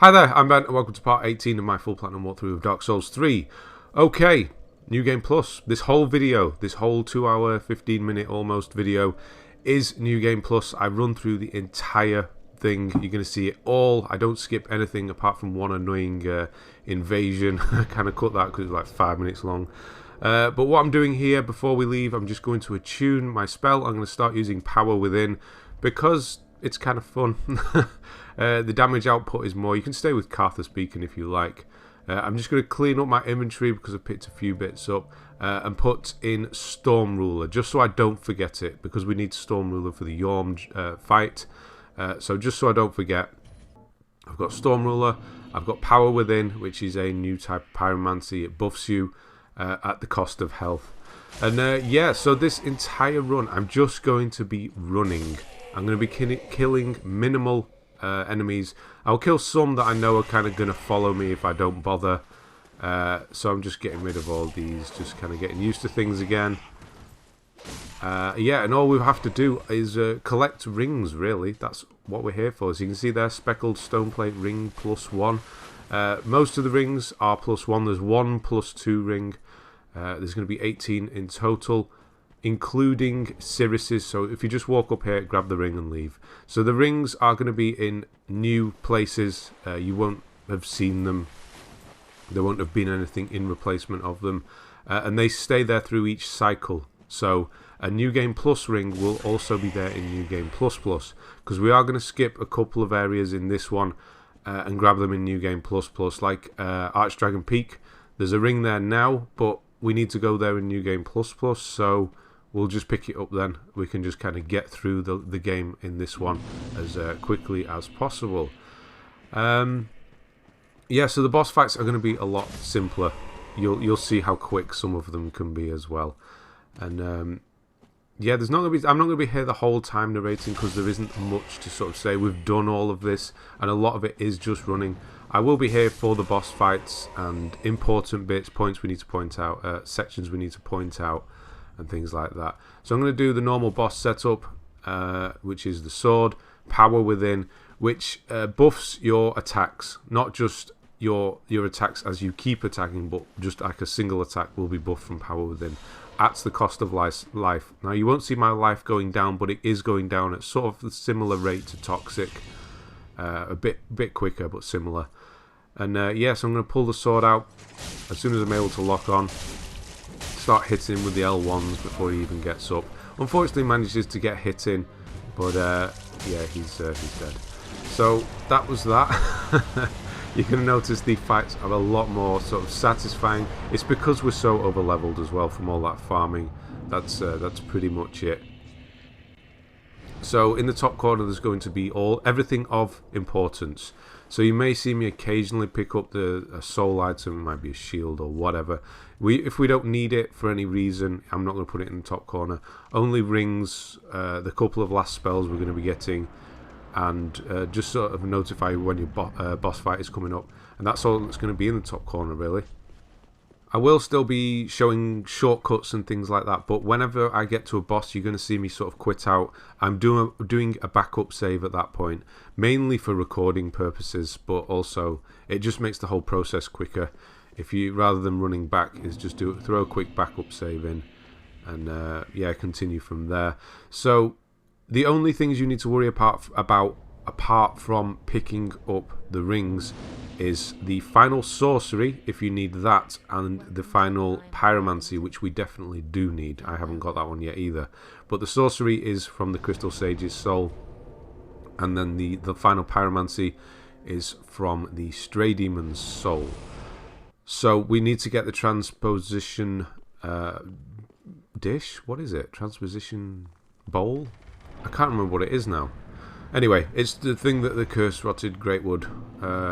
Hi there, I'm Ben and welcome to part 18 of my full platinum walkthrough of Dark Souls 3. Okay, New Game Plus. This whole video, this whole 2 hour, 15 minute almost video is New Game Plus. I run through the entire thing. You're going to see it all. I don't skip anything apart from one annoying invasion. I kind of cut that because it's like 5 minutes long. But what I'm doing here before we leave, I'm just going to attune my spell. I'm going to start using Power Within because it's kind of fun. The damage output is more. You can stay with Carthus Beacon if you like. I'm just going to clean up my inventory because I picked a few bits up and put in Storm Ruler just so I don't forget it, because we need Storm Ruler for the Yorm fight. So just so I don't forget, I've got Storm Ruler, I've got Power Within, which is a new type of pyromancy. It buffs you at the cost of health. And yeah, so this entire run I'm just going to be running. I'm going to be killing minimal enemies. I'll kill some that I know are kind of going to follow me if I don't bother. So I'm just getting rid of all these, just kind of getting used to things again. Yeah, and all we have to do is collect rings, really. That's what we're here for. As you can see there, Speckled Stoneplate Ring+1. Most of the rings are +1. There's 1 +2 ring. There's going to be 18 in total, including Sorceries. So if you just walk up here, grab the ring and leave. So the rings are going to be in new places. You won't have seen them. There won't have been anything in replacement of them. And they stay there through each cycle. So a New Game Plus ring will also be there in New Game Plus Plus, because we are going to skip a couple of areas in this one and grab them in New Game Plus Plus, like Archdragon Peak. There's a ring there now, but we need to go there in New Game Plus Plus, so we'll just pick it up then. We can just kind of get through the game in this one as quickly as possible. Yeah, so the boss fights are going to be a lot simpler. You'll see how quick some of them can be as well. And yeah, there's not going to be. I'm not going to be here the whole time narrating because there isn't much to sort of say. We've done all of this, and a lot of it is just running. I will be here for the boss fights and important bits, points we need to point out, sections we need to point out, and things like that. So I'm going to do the normal boss setup, which is the sword, Power Within, which buffs your attacks, not just your attacks as you keep attacking, but just like a single attack will be buffed from Power Within at the cost of life. Now you won't see my life going down, but it is going down at sort of a similar rate to Toxic, a bit quicker but similar. And yeah, so I'm going to pull the sword out as soon as I'm able to lock on. Start hitting him with the L1s before he even gets up. Unfortunately manages to get hit in, but yeah, he's dead. So that was that. You can notice the fights are a lot more sort of satisfying. It's because we're so over leveled as well from all that farming. That's pretty much it. So in the top corner there's going to be everything of importance. So you may see me occasionally pick up a soul item. It might be a shield or whatever. If we don't need it for any reason, I'm not going to put it in the top corner. Only rings, the couple of last spells we're going to be getting, and just sort of notify you when your boss fight is coming up. And that's all that's going to be in the top corner, really. I will still be showing shortcuts and things like that, but whenever I get to a boss, you're going to see me sort of quit out. I'm doing a backup save at that point, mainly for recording purposes, but also it just makes the whole process quicker. If you, rather than running back, is just throw a quick backup save in, and yeah, continue from there. So the only things you need to worry apart from picking up the rings is the final sorcery, if you need that, and the final pyromancy, which we definitely do need. I haven't got that one yet either, but the sorcery is from the Crystal Sage's soul, and then the final pyromancy is from the Stray Demon's soul. So we need to get the transposition dish. What is it? Transposition bowl? I can't remember what it is now. Anyway, it's the thing that the Curse-Rotted Greatwood,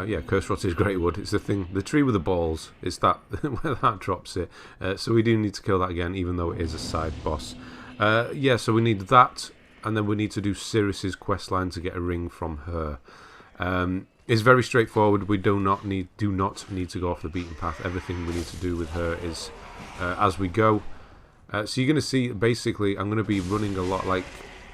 yeah, Curse-Rotted Greatwood, it's the thing, the tree with the balls, it's that, where that drops it. So we do need to kill that again, even though it is a side boss. Yeah, so we need that, and then we need to do Sirius's questline to get a ring from her. It's very straightforward. We do not need to go off the beaten path. Everything we need to do with her is as we go. So you're going to see, basically, I'm going to be running a lot like...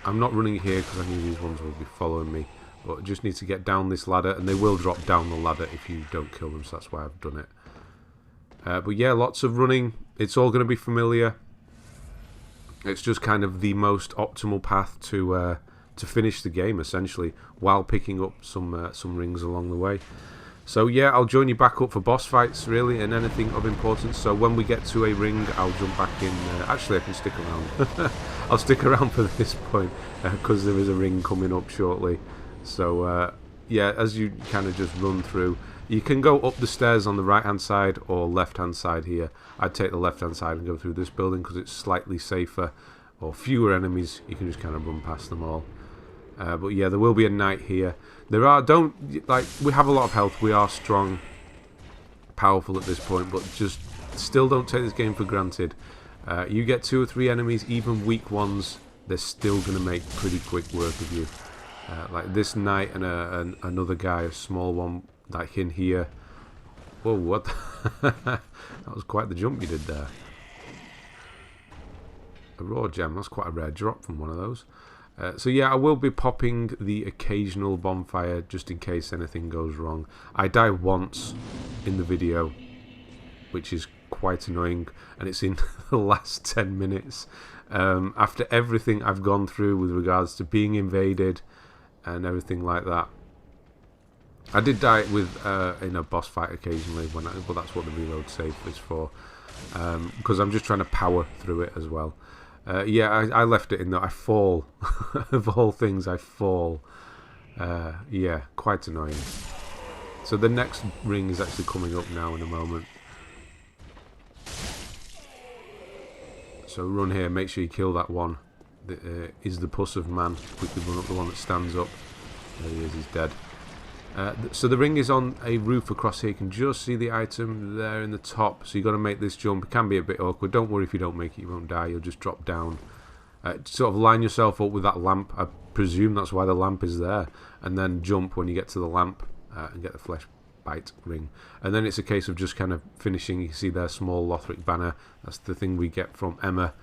I'm not running here because I knew these ones would be following me, but just need to get down this ladder, and they will drop down the ladder if you don't kill them, so that's why I've done it. But yeah, lots of running. It's all going to be familiar. It's just kind of the most optimal path to finish the game, essentially, while picking up some rings along the way. So yeah, I'll join you back up for boss fights, really, and anything of importance. So when we get to a ring, I'll jump back in. Actually, I can stick around. I'll stick around for this point, because there is a ring coming up shortly. So yeah, as you kind of just run through, you can go up the stairs on the right-hand side or left-hand side here. I'd take the left-hand side and go through this building because it's slightly safer, or fewer enemies. You can just kind of run past them all. But yeah, there will be a knight here. We have a lot of health. We are strong, powerful at this point, but just still don't take this game for granted. You get 2 or 3 enemies, even weak ones, they're still going to make pretty quick work of you. Like this knight and another guy, a small one, like in here. Whoa, what? That was quite the jump you did there. A raw gem, that's quite a rare drop from one of those. So yeah, I will be popping the occasional bonfire just in case anything goes wrong. I die once in the video, which is quite annoying, and it's in the last 10 minutes. After everything I've gone through with regards to being invaded and everything like that. I did die in a boss fight occasionally, but that's what the reload save is for, because I'm just trying to power through it as well. Yeah, I left it in that I fall. Of all things, I fall. Yeah, quite annoying. So the next ring is actually coming up now in a moment. So run here, make sure you kill that one. Is the puss of man. Quickly run up the one that stands up. There he is, he's dead. So the ring is on a roof across here. You can just see the item there in the top. So you've got to make this jump. It can be a bit awkward. Don't worry if you don't make it, you won't die. You'll just drop down. Sort of line yourself up with that lamp. I presume that's why the lamp is there. And then jump when you get to the lamp and get the Fleshbite Ring. And then it's a case of just kind of finishing. You see their small Lothric banner. That's the thing we get from Emma,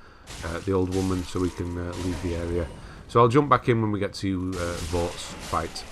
the old woman, so we can leave the area. So I'll jump back in when we get to Vordt's fight.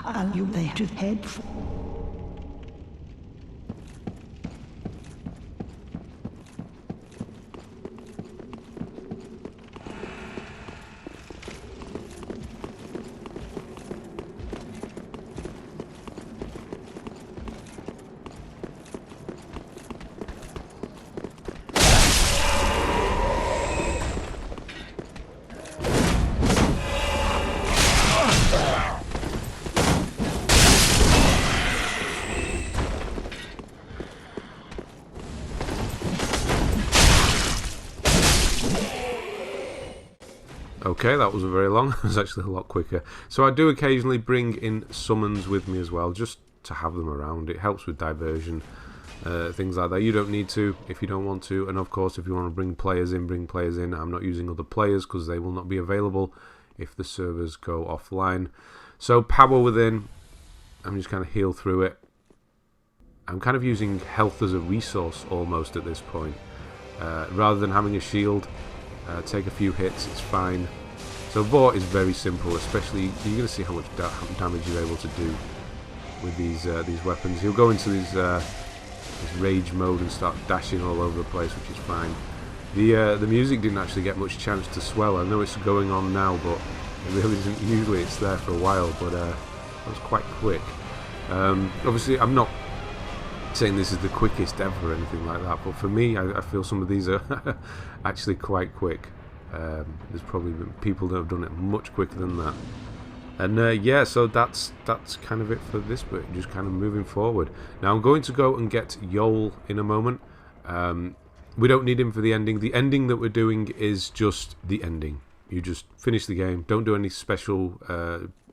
Are you there to head for? Okay, that wasn't very long. It was actually a lot quicker. So I do occasionally bring in summons with me as well, just to have them around. It helps with diversion, things like that. You don't need to if you don't want to, and of course if you want to bring players in, bring players in. I'm not using other players because they will not be available if the servers go offline. So power within, I'm just kind of heal through it. I'm kind of using health as a resource almost at this point. Rather than having a shield, take a few hits, it's fine. So Vordt is very simple, especially you're going to see how much damage you're able to do with these weapons. He'll go into this rage mode and start dashing all over the place, which is fine. The music didn't actually get much chance to swell. I know it's going on now, but it really isn't. Usually it's there for a while, but that was quite quick. Obviously, I'm not saying this is the quickest ever or anything like that, but for me, I feel some of these are actually quite quick. There's probably been people that have done it much quicker than that. And yeah, so that's kind of it for this bit, just kind of moving forward. Now I'm going to go and get Yol in a moment. We don't need him for the ending. The ending that we're doing is just the ending. You just finish the game. Don't do any special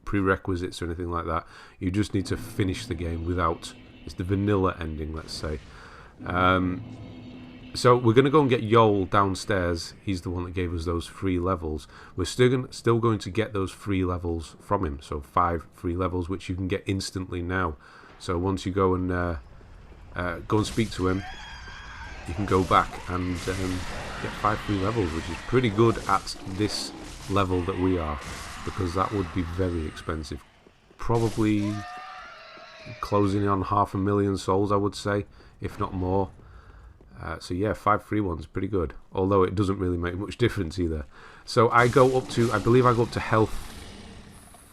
prerequisites or anything like that. You just need to finish the game without... It's the vanilla ending, let's say. So we're going to go and get Yol downstairs. He's the one that gave us those free levels. We're still going to get those free levels from him. So 5 free levels, which you can get instantly now. So once you go and speak to him, you can go back and get 5 free levels, which is pretty good at this level that we are, because that would be very expensive. Probably closing in on 500,000 souls, I would say, if not more. So yeah, 5 free ones, pretty good. Although it doesn't really make much difference either. So I go up to, I believe I go up to health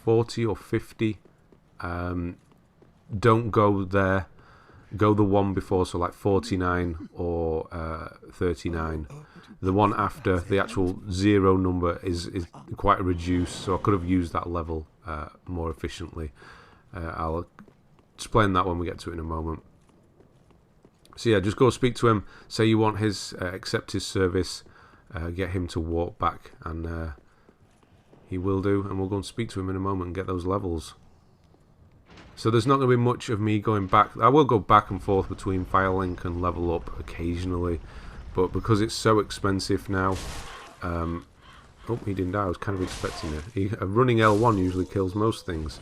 40 or 50. Don't go there. Go the one before, so like 49 or 39. The one after, the actual 0 number is quite reduced, so I could have used that level more efficiently. I'll explain that when we get to it in a moment. So yeah, just go speak to him, say you want his, accept his service, get him to walk back, and he will do, and we'll go and speak to him in a moment and get those levels. So there's not going to be much of me going back. I will go back and forth between Firelink and level up occasionally, but because it's so expensive now... oh, he didn't die, I was kind of expecting it. A running L1 usually kills most things.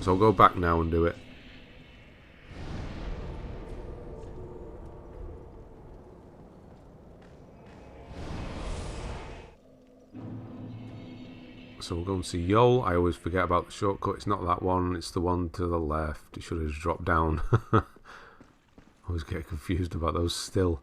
So I'll go back now and do it. So we'll go and see Yol. I always forget about the shortcut. It's not that one, it's the one to the left. It should have just dropped down. Always get confused about those still.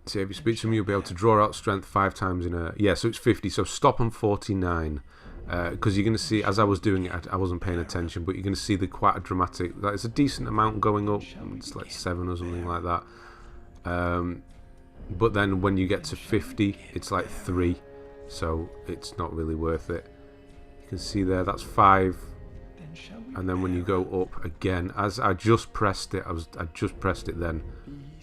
So if you speak to him, you'll be able to draw out strength 5 times in a... Yeah, so it's 50. So stop on 49. Because you're going to see, as I was doing it, I wasn't paying attention, but you're going to see quite a dramatic... That is a decent amount going up. It's like 7 or something like that. But then when you get to 50, it's like 3. So it's not really worth it. You can see there, that's 5. And then when you go up again, as I just pressed it, I just pressed it then.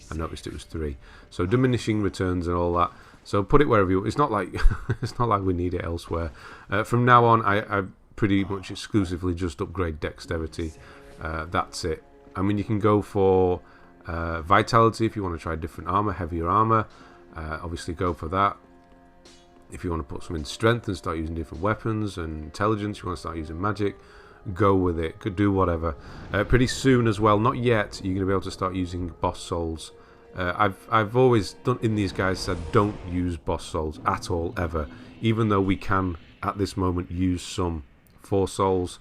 I noticed it was 3. So diminishing returns and all that. So put it wherever you... It's not like it's not like we need it elsewhere. From now on, I pretty much exclusively just upgrade dexterity. That's it. I mean, you can go for vitality if you want to try different armor, heavier armor. Obviously, go for that. If you want to put some in strength and start using different weapons and intelligence, you want to start using magic, go with it. Could do whatever. Pretty soon as well, not yet, you're going to be able to start using boss souls. I've always done in these guys said don't use boss souls at all ever, even though we can at this moment use some for souls.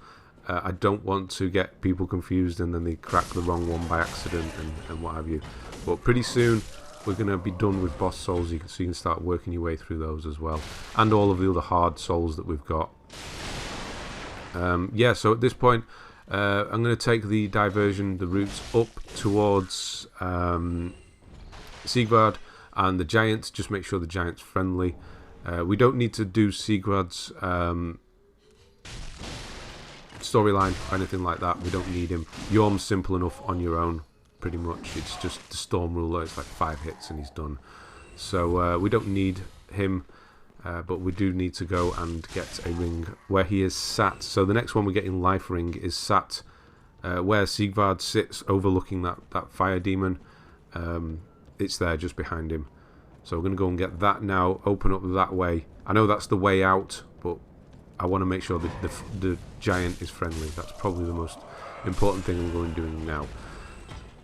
I don't want to get people confused and then they crack the wrong one by accident and what have you. But pretty soon we're going to be done with boss souls, so you can start working your way through those as well, and all of the other hard souls that we've got. Yeah, so at this point I'm going to take the diversion, the routes up towards Sigvard and the giants. Just make sure the giant's friendly. We don't need to do Sigvard's storyline or anything like that. We don't need him. Yorm's simple enough on your own, pretty much. It's just the Storm Ruler. It's like 5 hits and he's done. So we don't need him. but we do need to go and get a ring where he is sat. So the next one we're getting life ring is sat where Siegvard sits overlooking that fire demon. It's there just behind him. So we're going to go and get that now, open up that way. I know that's the way out, but I want to make sure that the giant is friendly. That's probably the most important thing I'm going to do now.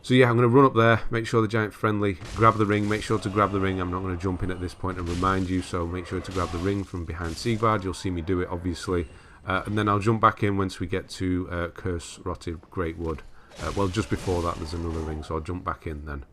So yeah, I'm going to run up there, make sure the giant's friendly, grab the ring, make sure to grab the ring. I'm not going to jump in at this point and remind you, so make sure to grab the ring from behind Siegvard. You'll see me do it, obviously. And then I'll jump back in once we get to Curse-Rotted Greatwood. Well, just before that, there's another ring, so I'll jump back in then.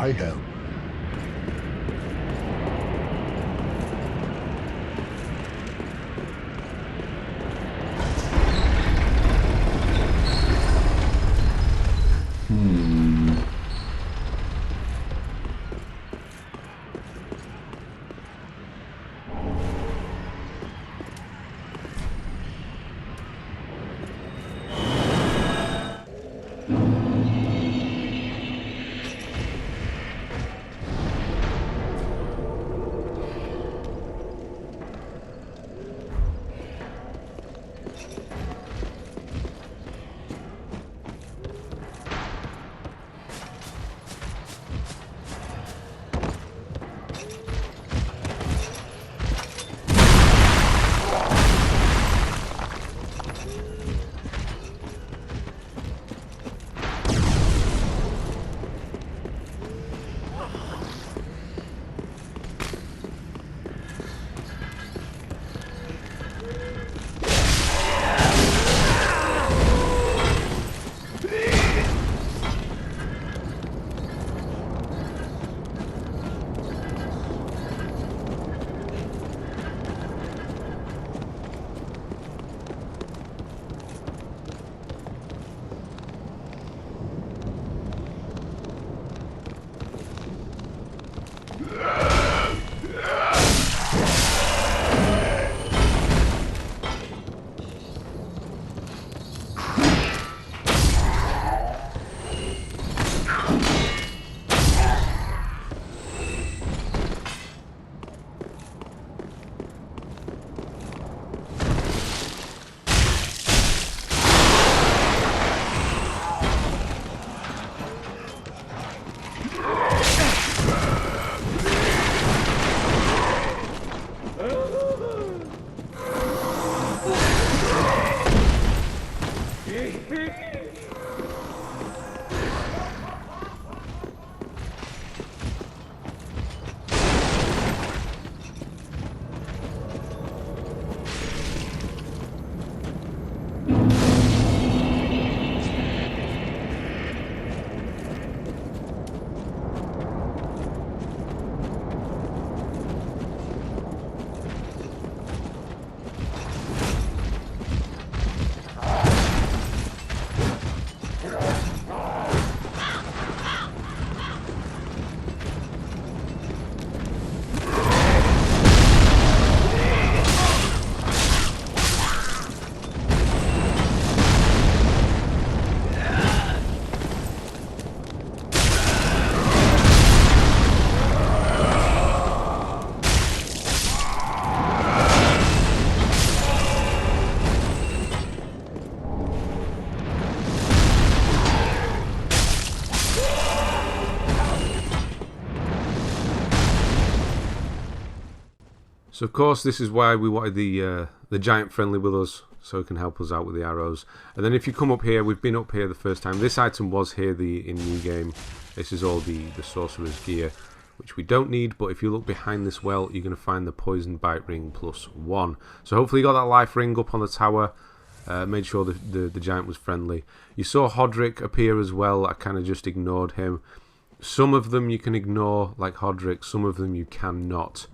I help. So of course this is why we wanted the giant friendly with us, so he can help us out with the arrows. And then if you come up here, we've been up here the first time. This item was here in new game. This is all the sorcerer's gear, which we don't need, but if you look behind this well, you're going to find the Poisonbite Ring+1. So hopefully you got that life ring up on the tower. Made sure the giant was friendly. You saw Aldrich appear as well. I kind of just ignored him. Some of them you can ignore, like Aldrich. Some of them you cannot.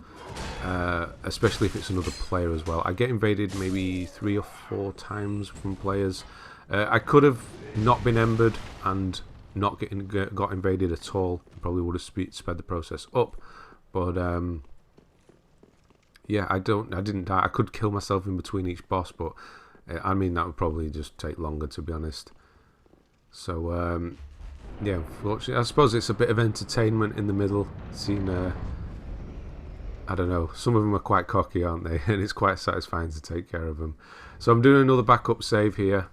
Especially if it's another player as well. I get invaded maybe 3 or 4 times from players. I could have not been embered and not got invaded at all. Probably would have sped the process up. But yeah, I didn't die. I could kill myself in between each boss, but I mean that would probably just take longer, to be honest. So yeah, unfortunately, I suppose it's a bit of entertainment in the middle. Seeing I don't know, some of them are quite cocky, aren't they? And it's quite satisfying to take care of them. So I'm doing another backup save here.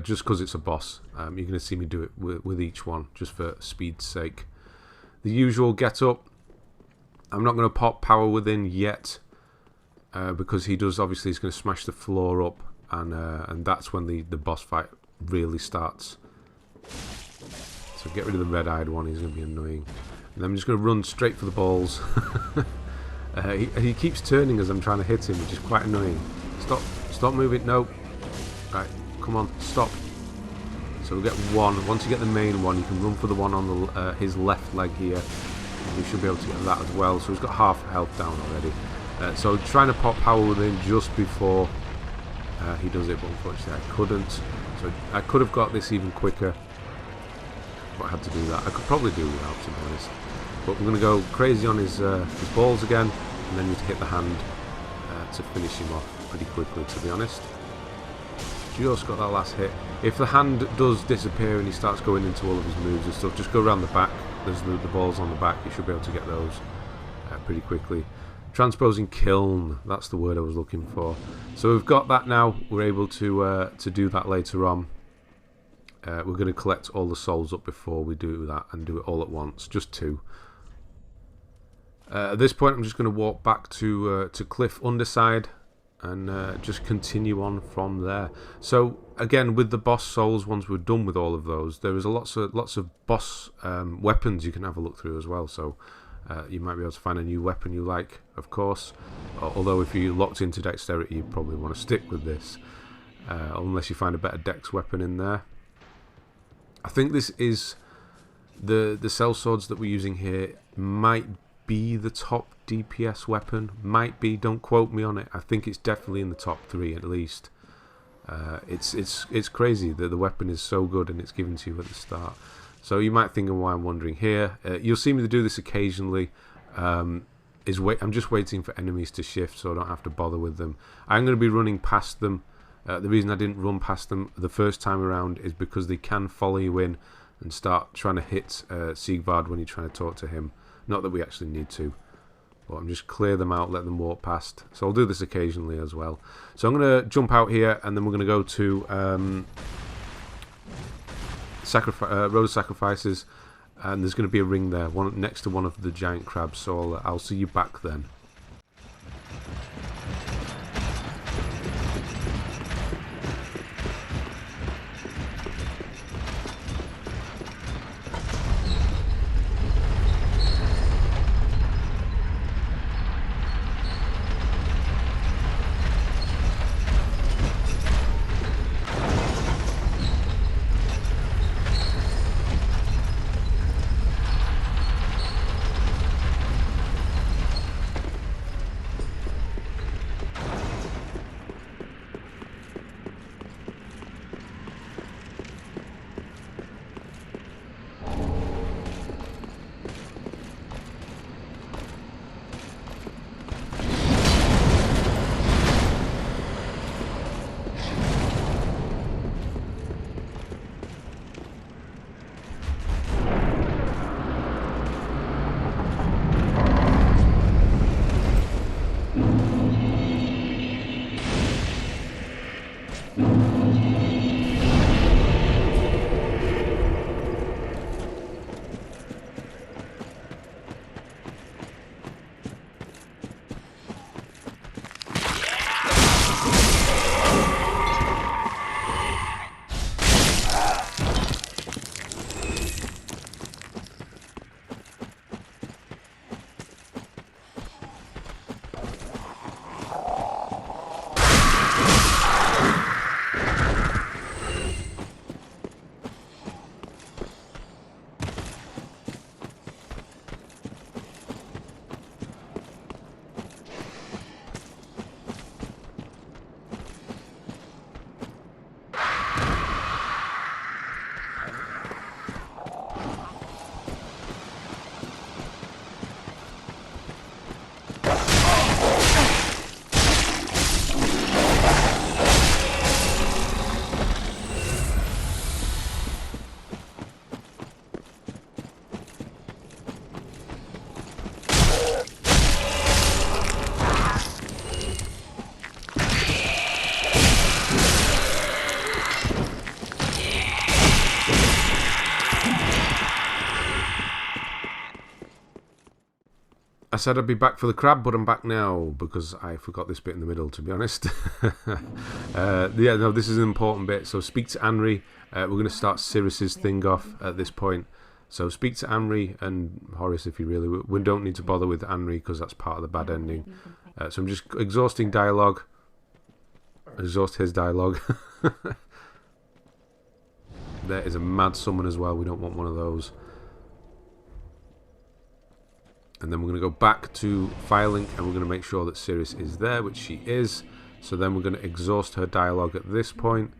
Just because it's a boss. You're going to see me do it with each one, just for speed's sake. The usual get up. I'm not going to pop power within yet. Because he does, obviously, he's going to smash the floor up. And that's when the boss fight really starts. So get rid of the red-eyed one, he's going to be annoying. And I'm just going to run straight for the balls. He keeps turning as I'm trying to hit him, which is quite annoying. Stop moving, no. Right, come on, stop. So we'll get one. Once you get the main one, you can run for the one on the, his left leg here. And we should be able to get that as well. So he's got half health down already. So trying to pop power within just before he does it, but unfortunately I couldn't. So I could have got this even quicker. But I had to do that. I could probably do without, to be honest. But we're going to go crazy on his balls again, and then just hit the hand to finish him off pretty quickly, to be honest. Just got that last hit. If the hand does disappear and he starts going into all of his moves and stuff, just go around the back. There's the balls on the back. You should be able to get those pretty quickly. Transposing Kiln, that's the word I was looking for. So we've got that now. We're able to do that later on. We're going to collect all the souls up before we do that and do it all at once, just 2. At this point I'm just going to walk back to Cliff Underside and just continue on from there. So again, with the boss souls, once we're done with all of those, there is lots of boss weapons you can have a look through as well. So you might be able to find a new weapon you like, of course. Although if you're locked into dexterity, you probably want to stick with this, unless you find a better dex weapon in there. I think this is the cell swords that we're using here might be the top DPS weapon. Might be, don't quote me on it. I think it's definitely in the top 3 at least. It's crazy that the weapon is so good and it's given to you at the start. So you might think of why I'm wondering here. You'll see me do this occasionally. I'm just waiting for enemies to shift so I don't have to bother with them. I'm going to be running past them. The reason I didn't run past them the first time around is because they can follow you in and start trying to hit Siegvard when you're trying to talk to him. Not that we actually need to, but I'm just clear them out, let them walk past. So I'll do this occasionally as well. So I'm going to jump out here and then we're going to go to Road of Sacrifices, and there's going to be a ring there, one next to one of the giant crabs. So I'll see you back then. I said I'd be back for the crab, but I'm back now because I forgot this bit in the middle, to be honest. Yeah, no, this is an important bit. So speak to Anri. We're going to start Sirius's thing off at this point. So speak to Anri and Horace if you really... We don't need to bother with Anri because that's part of the bad ending. So I'm just exhausting dialogue. Exhaust his dialogue. There is a mad summon as well. We don't want one of those. And then we're going to go back to Firelink and we're going to make sure that Sirius is there, which she is. So then we're going to exhaust her dialogue at this point.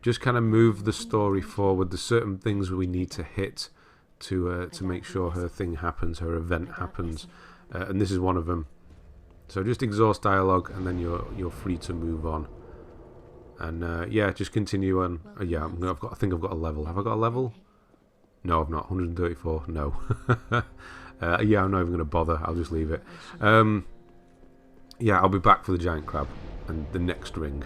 Just kind of move the story forward. There's certain things we need to hit to make sure her thing happens, her event happens. And this is one of them. So just exhaust dialogue and then you're free to move on. And yeah, just continue on. Yeah, I think I've got a level. Have I got a level? No, I've not. 134. No. Yeah, I'm not even going to bother. I'll just leave it. Yeah, I'll be back for the giant crab and the next ring.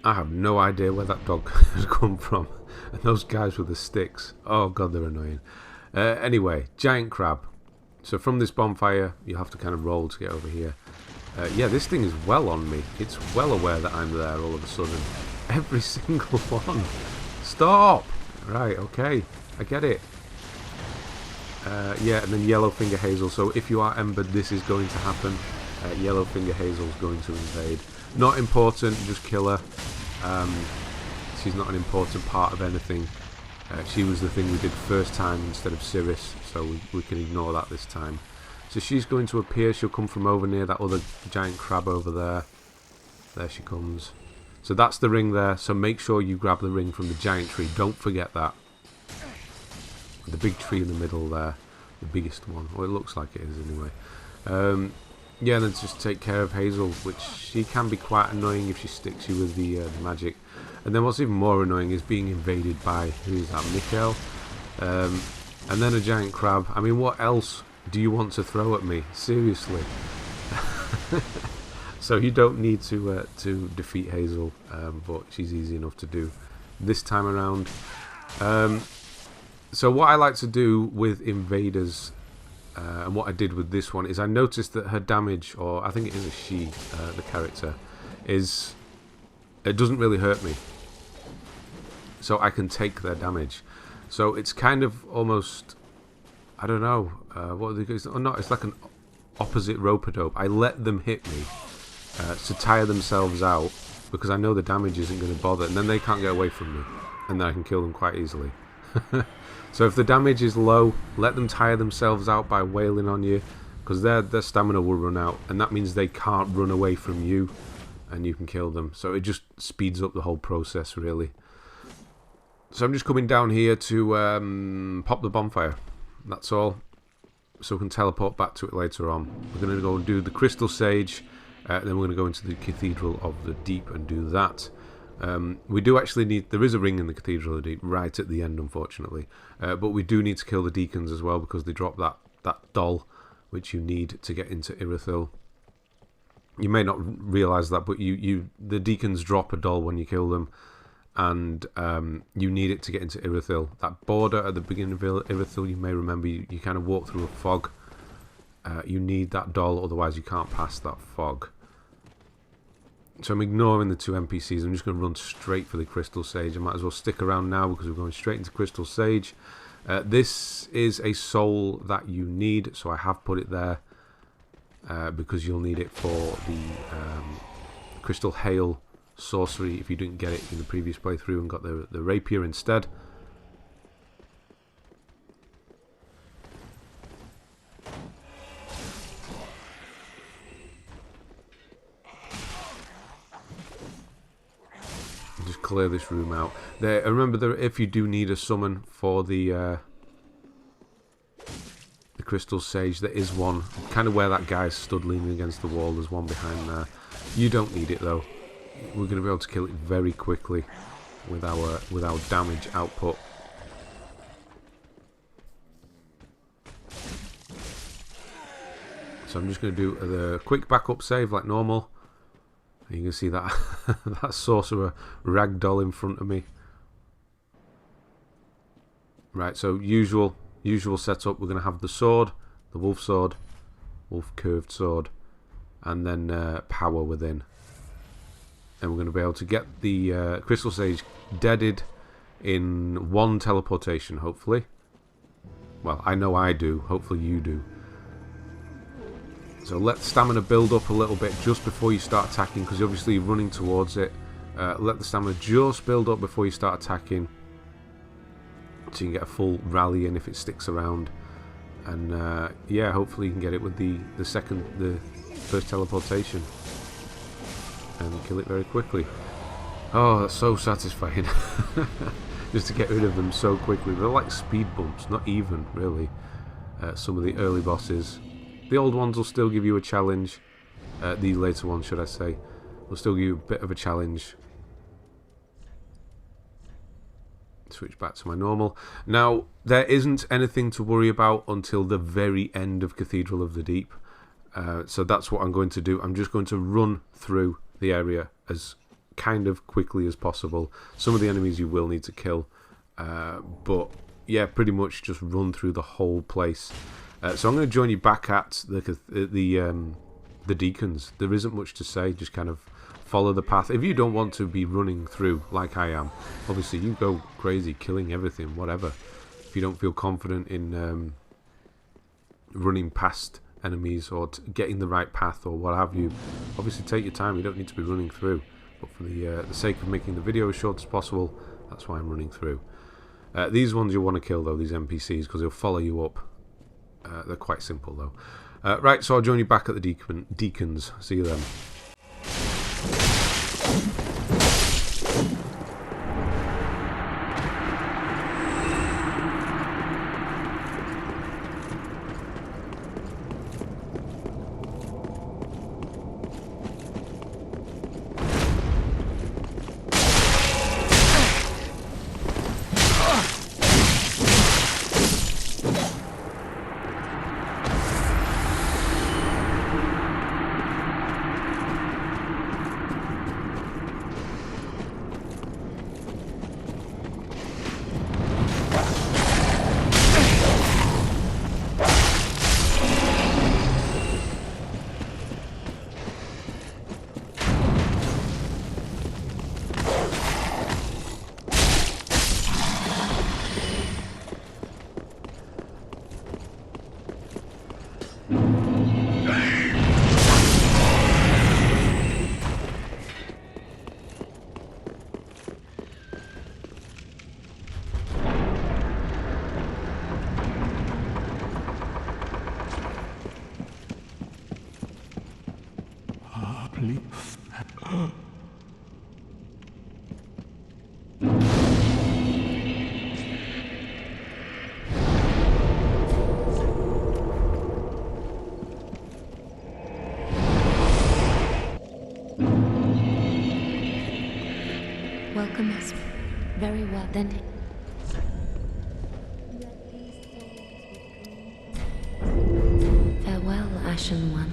I have no idea where that dog has come from. And those guys with the sticks. Oh god, they're annoying. Anyway, giant crab. So from this bonfire, you have to kind of roll to get over here. Yeah, this thing is well on me. It's well aware that I'm there all of a sudden. Every single one. Stop! Right, okay. I get it. Yeah, and then Yellowfinger Hazel. So if you are embered, this is going to happen. Yellowfinger Hazel is going to invade. Not important, just kill her. She's not an important part of anything. She was the thing we did first time instead of Sirius, so we can ignore that this time. So she's going to appear. She'll come from over near that other giant crab over there. There she comes. So that's the ring there. So make sure you grab the ring from the giant tree. Don't forget that. The big tree in the middle there. The biggest one. Well, it looks like it is anyway. Yeah, and then just take care of Hazel, which she can be quite annoying if she sticks you with the magic. And then what's even more annoying is being invaded by, who's that, Mikhail? And then a giant crab. I mean, what else do you want to throw at me? Seriously. So you don't need to defeat Hazel, but she's easy enough to do this time around. So what I like to do with invaders, and what I did with this one, is I noticed that her damage, or I think it is a she, the character, is, it doesn't really hurt me. So I can take their damage. So it's kind of almost, I don't know, what are they, or not, it's like an opposite rope-a-dope. I let them hit me to tire themselves out, because I know the damage isn't going to bother, and then they can't get away from me, and then I can kill them quite easily. So if the damage is low, let them tire themselves out by wailing on you, because their stamina will run out, and that means they can't run away from you, and you can kill them. So it just speeds up the whole process, really. So I'm just coming down here to pop the bonfire. That's all. So we can teleport back to it later on. We're going to go and do the Crystal Sage, and then we're going to go into the Cathedral of the Deep and do that. We do actually need... There is a ring in the Cathedral of the Deep right at the end, unfortunately. But we do need to kill the Deacons as well, because they drop that doll, which you need to get into Irithyll. You may not realise that, but the Deacons drop a doll when you kill them, and you need it to get into Irithyll. That border at the beginning of Irithyll, you may remember, you kind of walk through a fog. You need that doll, otherwise you can't pass that fog. So I'm ignoring the 2 NPCs. I'm just going to run straight for the Crystal Sage. I might as well stick around now because we're going straight into Crystal Sage. This is a soul that you need, so I have put it there because you'll need it for the Crystal Hail sorcery if you didn't get it in the previous playthrough and got the rapier instead. Just clear this room out. Remember, if you do need a summon for the Crystal Sage, there is one kind of where that guy's stood leaning against the wall. There's one behind there. You don't need it though. We're going to be able to kill it very quickly with our damage output. So I'm just going to do the quick backup save like normal. You can see that that sorcerer ragdoll in front of me. Right, so usual setup. We're going to have the sword, the wolf sword, wolf curved sword, and then power within. And we're going to be able to get the Crystal Sage deaded in 1 teleportation, hopefully. Well, I know I do. Hopefully you do. So let stamina build up a little bit just before you start attacking, because obviously you're running towards it. Let the stamina just build up before you start attacking, so you can get a full rally in if it sticks around. And yeah, hopefully you can get it with the first teleportation and kill it very quickly. Oh, that's so satisfying. Just to get rid of them so quickly. They're like speed bumps, not even really. Some of the early bosses. The old ones will still give you a challenge. The later ones, should I say, will still give you a bit of a challenge. Switch back to my normal. Now, there isn't anything to worry about until the very end of Cathedral of the Deep. So that's what I'm going to do. I'm just going to run through the area as kind of quickly as possible. Some of the enemies you will need to kill. But yeah, pretty much just run through the whole place. So I'm going to join you back at the Deacons. There isn't much to say, just kind of follow the path. If you don't want to be running through like I am, obviously you go crazy, killing everything, whatever. If you don't feel confident in running past enemies or getting the right path or what have you, obviously take your time. You don't need to be running through. But for the sake of making the video as short as possible, that's why I'm running through. These ones you'll want to kill though, these NPCs, because they'll follow you up. They're quite simple though. Right, so I'll join you back at the Deacons. See you then. Welcome us. Very well, then. Farewell, Ashen One.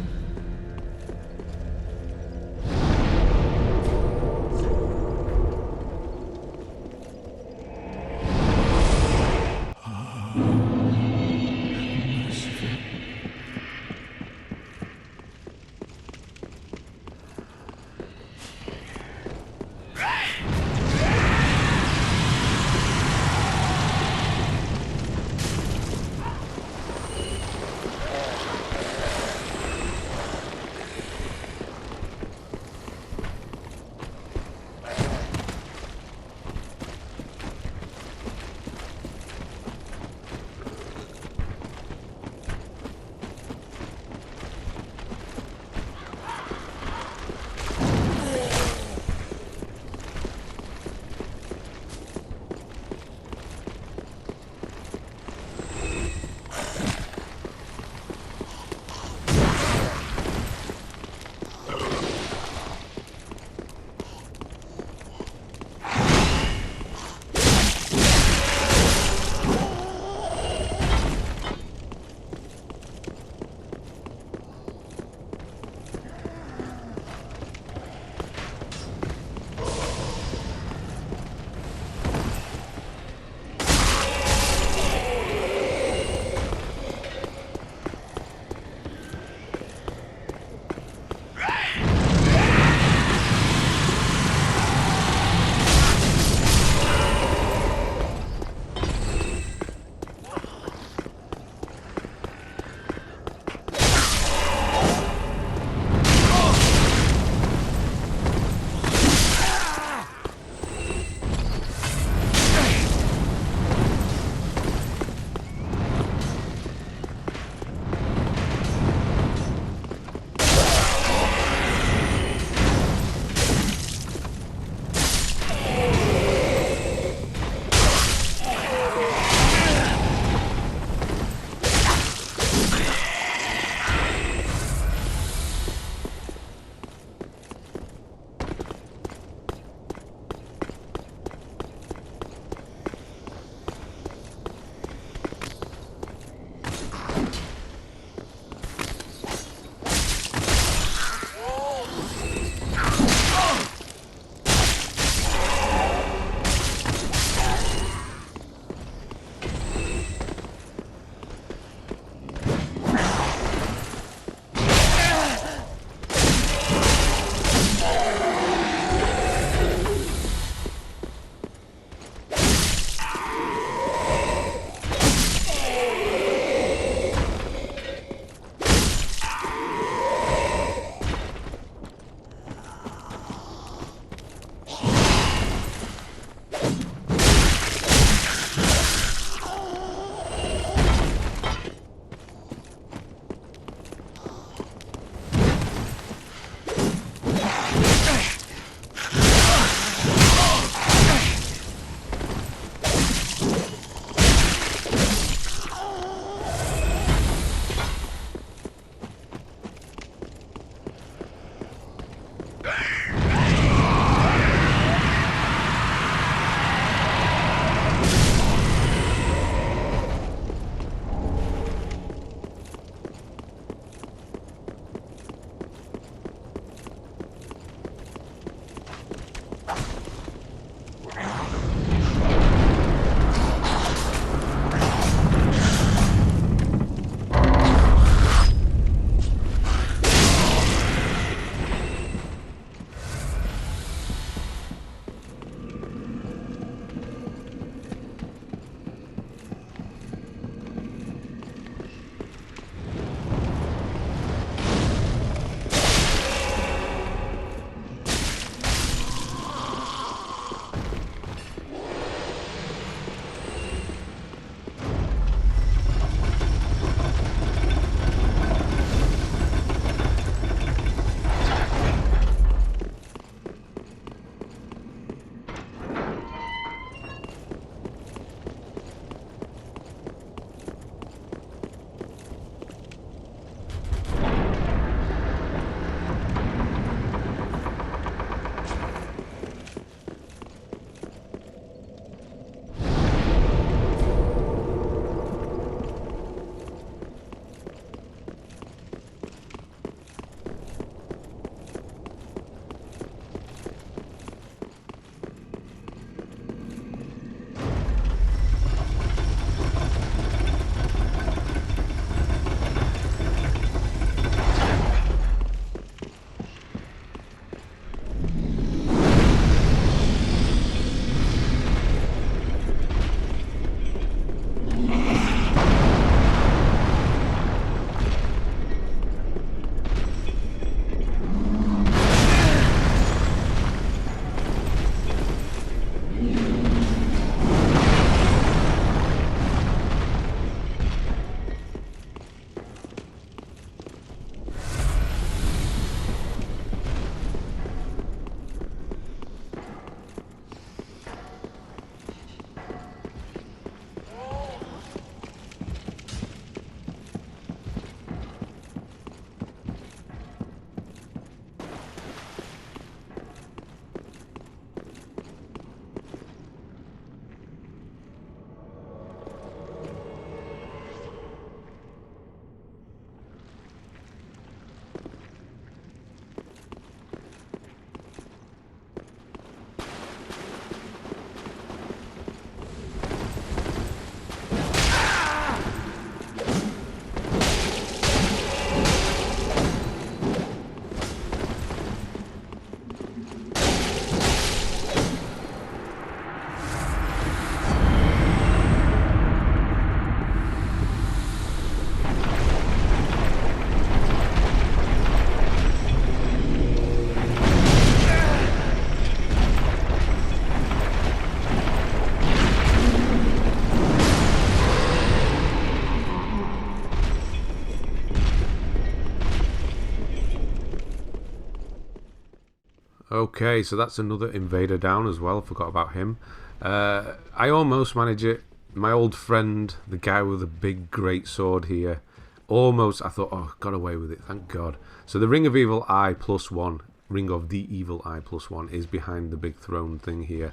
Okay, so that's another invader down as well. Forgot about him. I almost manage it. My old friend, the guy with the big great sword here, almost, I thought, oh, got away with it, thank God. So the Ring of Evil Eye +1, Ring of the Evil Eye +1 is behind the big throne thing here.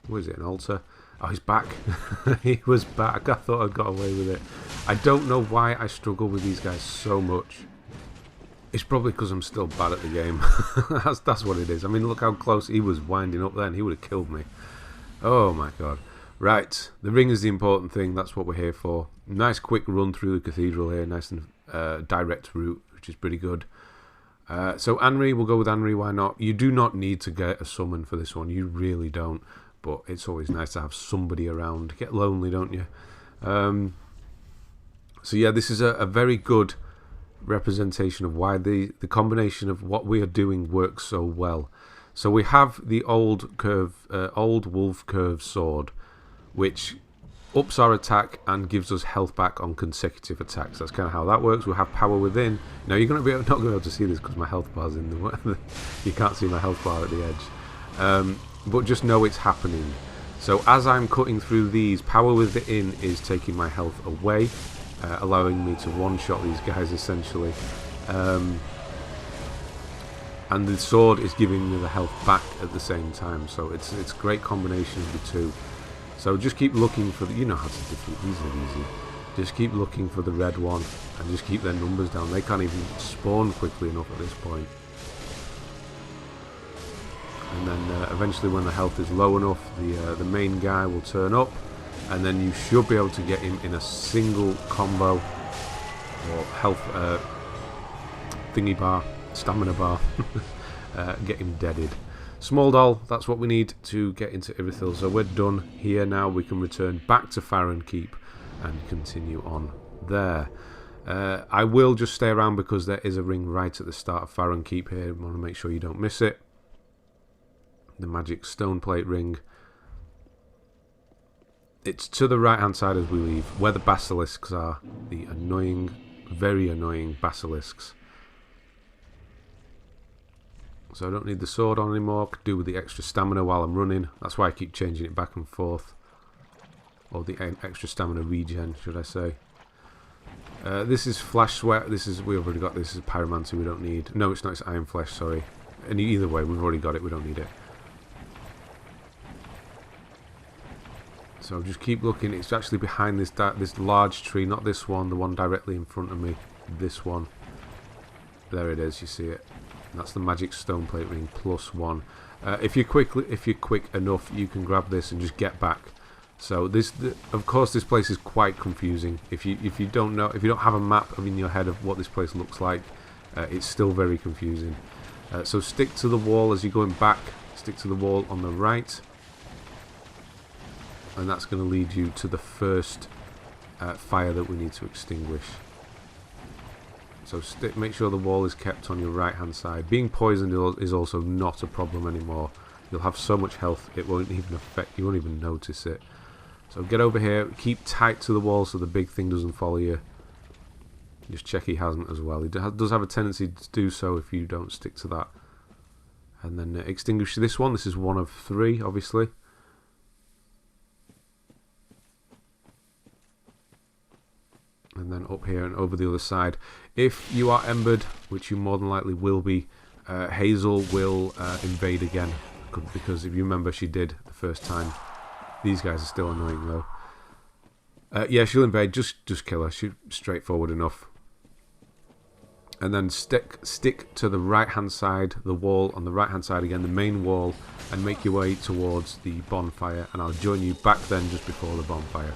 What is it, an altar? Oh, he's back. He was back. I thought I'd got away with it. I don't know why I struggle with these guys so much. It's probably because I'm still bad at the game. That's what it is. I mean, look how close he was winding up then. He would have killed me. Oh my God. Right, the ring is the important thing. That's what we're here for. Nice quick run through the cathedral here. Nice and direct route, which is pretty good. So Anri, we'll go with Anri. Why not? You do not need to get a summon for this one. You really don't. But it's always nice to have somebody around. Get lonely, don't you? So yeah, this is a very good representation of why the combination of what we are doing works so well. So we have the old wolf curve sword, which ups our attack and gives us health back on consecutive attacks. That's kind of how that works. We'll have power within. Now you're not going to be able to see this because my health bar's in the way. You can't see my health bar at the edge. But just know it's happening. So as I'm cutting through these, power within is taking my health away, allowing me to one-shot these guys essentially. And the sword is giving me the health back at the same time. So it's a great combination of the two. So just keep looking for the, you know how to defeat these are easy. Just keep looking for the red one and just keep their numbers down. They can't even spawn quickly enough at this point. And then eventually when the health is low enough, the main guy will turn up, and then you should be able to get him in a single combo or health thingy bar, stamina bar, get him deaded. Small doll, that's what we need to get into Irithyll. So we're done here now. We can return back to Farron Keep and continue on there. I will just stay around because there is a ring right at the start of Farron Keep here. I want to make sure you don't miss it. The magic Stoneplate ring. It's to the right hand side as we leave, where the basilisks are. The annoying, very annoying basilisks. So I don't need the sword on anymore. I could do with the extra stamina while I'm running. That's why I keep changing it back and forth. Or the extra stamina regen, should I say. This is Flash Sweat. We already got this. This is Pyromancy we don't need. No, it's not. It's Iron Flesh, sorry. And either way, we've already got it. We don't need it. So just keep looking. It's actually behind this large tree, not this one. The one directly in front of me. This one. There it is. You see it. That's the magic Stoneplate Ring +1. If you're quick enough, you can grab this and just get back. So of course, this place is quite confusing. If you don't have a map in your head of what this place looks like, it's still very confusing. So stick to the wall as you're going back. Stick to the wall on the right, and that's going to lead you to the first fire that we need to extinguish. So make sure the wall is kept on your right hand side. Being poisoned is also not a problem anymore. You'll have so much health it won't even affect, you won't even notice it. So get over here, keep tight to the wall so the big thing doesn't follow you. Just check he hasn't as well. He does have a tendency to do so if you don't stick to that. And then extinguish this one. This is one of 3, obviously. And then up here and over the other side. If you are embered, which you more than likely will be, Hazel will invade again. Because if you remember, she did the first time. These guys are still annoying though. Yeah, she'll invade. Just kill her. She's straightforward enough. And then stick to the right hand side, the wall on the right hand side again, the main wall, and make your way towards the bonfire. And I'll join you back then just before the bonfire.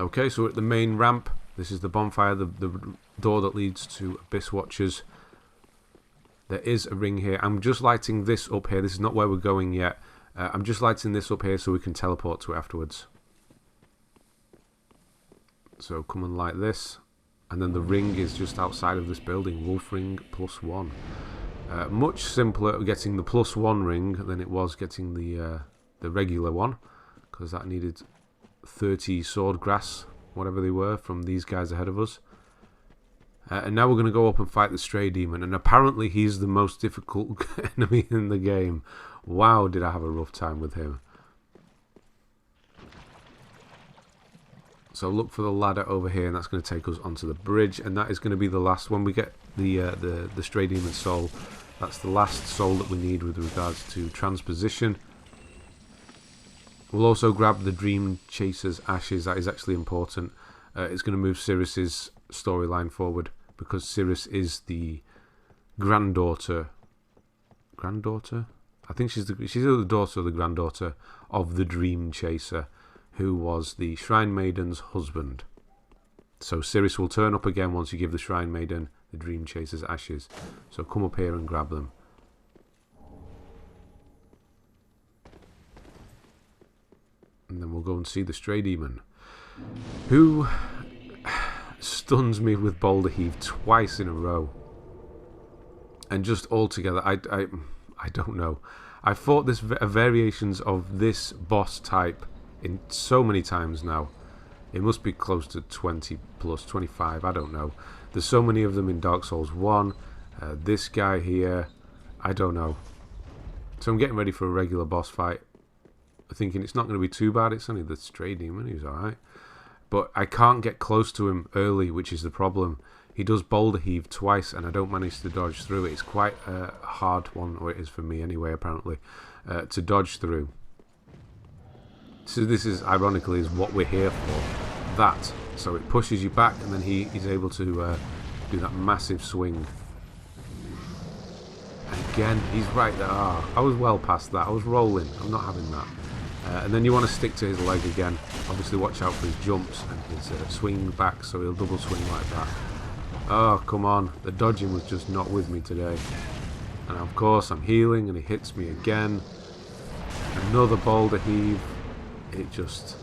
Okay, so we're at the main ramp. This is the bonfire, the door that leads to Abyss Watchers. There is a ring here. I'm just lighting this up here. This is not where we're going yet. I'm just lighting this up here so we can teleport to it afterwards. So come and light this. And then the ring is just outside of this building. Wolf Ring +1. Much simpler getting the +1 ring than it was getting the regular one. Because that needed 30 sword grass, whatever they were, from these guys ahead of us. And now we're going to go up and fight the Stray Demon. And apparently he's the most difficult enemy in the game. Wow, did I have a rough time with him. So look for the ladder over here, and that's going to take us onto the bridge. And that is going to be the last, when we get the Stray Demon soul, that's the last soul that we need with regards to transposition. We'll also grab the Dreamchaser's ashes. That is actually important. It's going to move Sirris's storyline forward, because Sirris is the granddaughter. Granddaughter? I think she's either the daughter or the granddaughter of the Dreamchaser, who was the Shrine Maiden's husband. So Sirris will turn up again once you give the Shrine Maiden the Dreamchaser's ashes. So come up here and grab them. And then we'll go and see the Stray Demon, who stuns me with Boulder Heave twice in a row. And just altogether, I don't know. I fought variations of this boss type in so many times now. It must be close to 20 plus, 25, I don't know. There's so many of them in Dark Souls 1. This guy here, I don't know. So I'm getting ready for a regular boss fight, thinking it's not going to be too bad. It's only the Stray Demon, he's alright. But I can't get close to him early, which is the problem. He does Boulder Heave twice, and I don't manage to dodge through it. It's quite a hard one, or it is for me anyway, apparently, to dodge through. So this is, ironically, is what we're here for. That. So it pushes you back, and then he's able to do that massive swing. And again, he's right there. Ah, I was well past that. I was rolling. I'm not having that. And then you want to stick to his leg again. Obviously watch out for his jumps and his swing back, so he'll double swing like that. Oh, come on. The dodging was just not with me today. And of course I'm healing and he hits me again. Another Boulder Heave. It just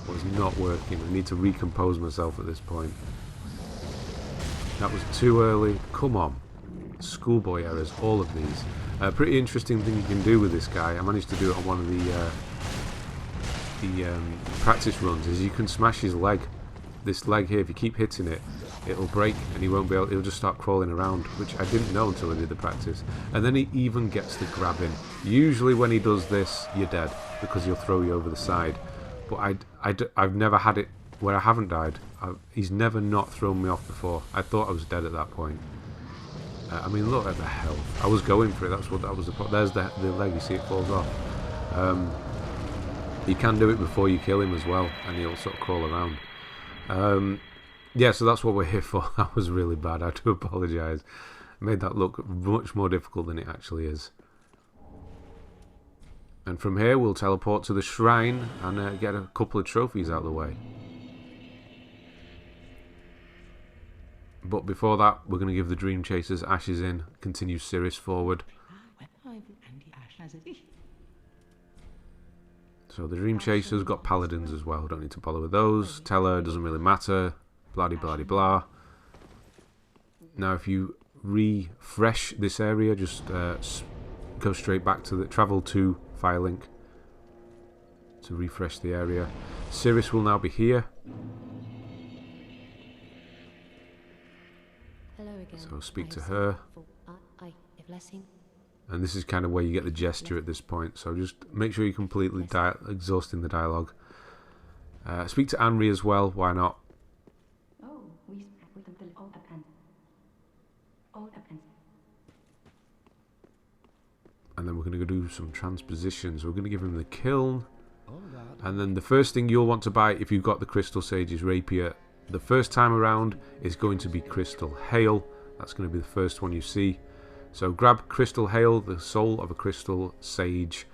was not working. I need to recompose myself at this point. That was too early. Come on. Schoolboy errors, all of these. Pretty interesting thing you can do with this guy. I managed to do it on one of the practice runs, is you can smash his leg. This leg here, if you keep hitting it, it'll break and he won't be able, he'll just start crawling around, which I didn't know until I did the practice. And then he even gets the grabbing. Usually when he does this, you're dead, because he'll throw you over the side. But I've never had it where I haven't died. He's never not thrown me off before. I thought I was dead at that point. I mean, look at the health. I was going for it. That was the problem. There's the leg. You see, it falls off. You can do it before you kill him as well, and he'll sort of crawl around. Yeah, so that's what we're here for. That was really bad. I do apologise. Made that look much more difficult than it actually is. And from here, we'll teleport to the shrine and get a couple of trophies out of the way. But before that, we're going to give the Dreamchaser's ashes in, continue Sirris forward. So the Dreamchaser's got paladins as well, don't need to bother with those. Teller doesn't really matter, blah de blah de blah. Now if you refresh this area, just go straight back to travel to Firelink to refresh the area. Sirris will now be here. So speak to her. And this is kind of where you get the gesture at this point. So just make sure you're completely exhausting the dialogue. Speak to Anri as well. Why not? And then we're going to go do some transpositions. We're going to give him the Kiln. And then the first thing you'll want to buy if you've got the Crystal Sage's Rapier the first time around is going to be Crystal Hail. That's going to be the first one you see. So grab Crystal Hail, the soul of a Crystal Sage.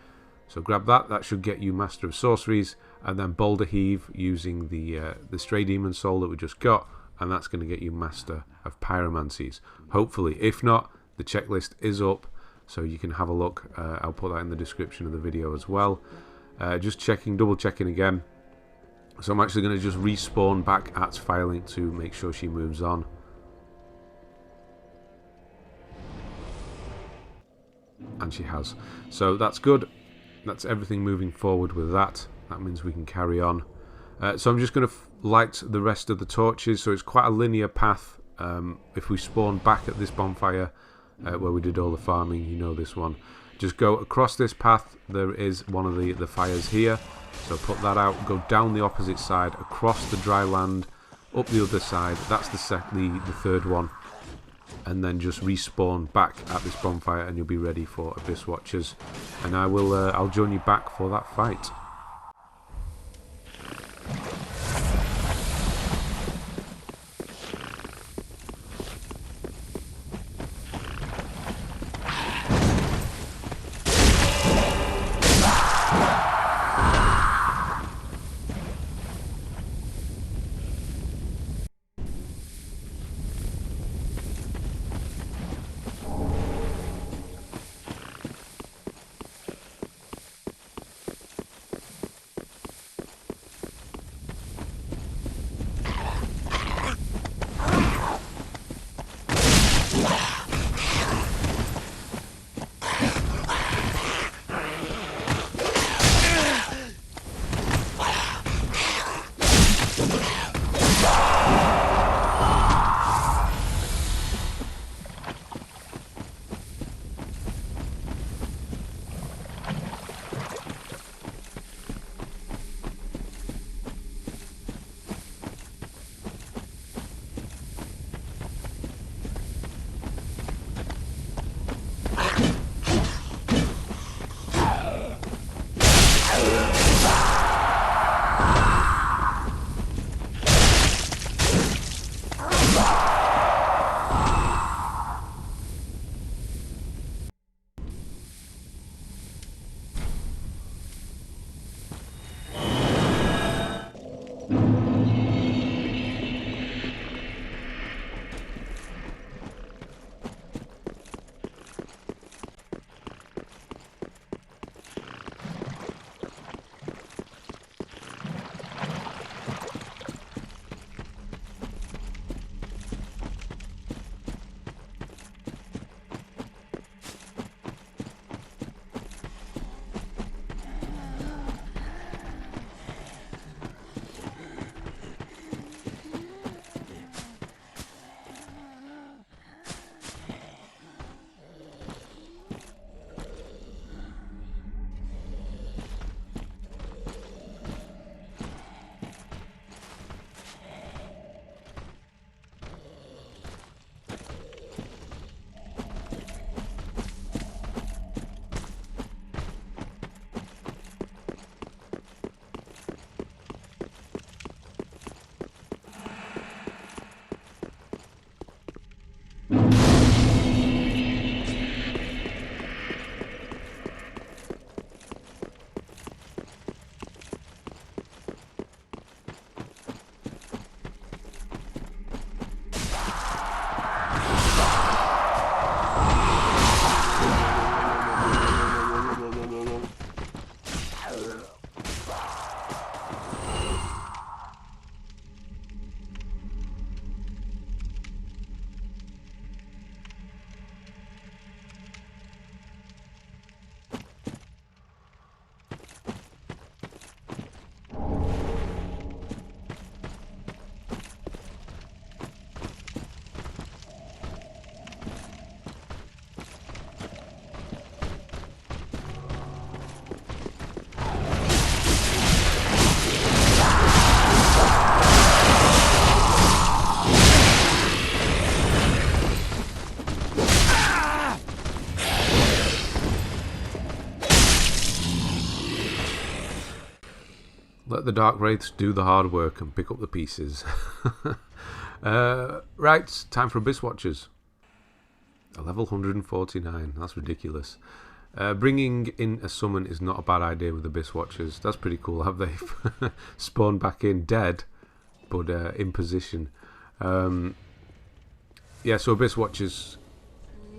So grab that. That should get you Master of Sorceries, and then Boulder Heave using the Stray Demon Soul that we just got, and that's going to get you Master of Pyromancies. Hopefully. If not, the checklist is up, so you can have a look. I'll put that in the description of the video as well. Just checking, double checking again. So I'm actually going to just respawn back at Firelink to make sure she moves on. And she has. So that's good. That's everything moving forward with that. That means we can carry on. So I'm just going to light the rest of the torches. So it's quite a linear path. If we spawn back at this bonfire where we did all the farming, you know this one. Just go across this path. There is one of the fires here. So put that out, go down the opposite side, across the dry land, up the other side. That's the third one. And then just respawn back at this bonfire, and you'll be ready for Abyss Watchers. And I'll join you back for that fight. Let the Dark Wraiths do the hard work and pick up the pieces. Right, time for Abyss Watchers. A level 149, that's ridiculous. Bringing in a summon is not a bad idea with Abyss Watchers. That's pretty cool. Have they spawned back in dead, but in position? Yeah, so Abyss Watchers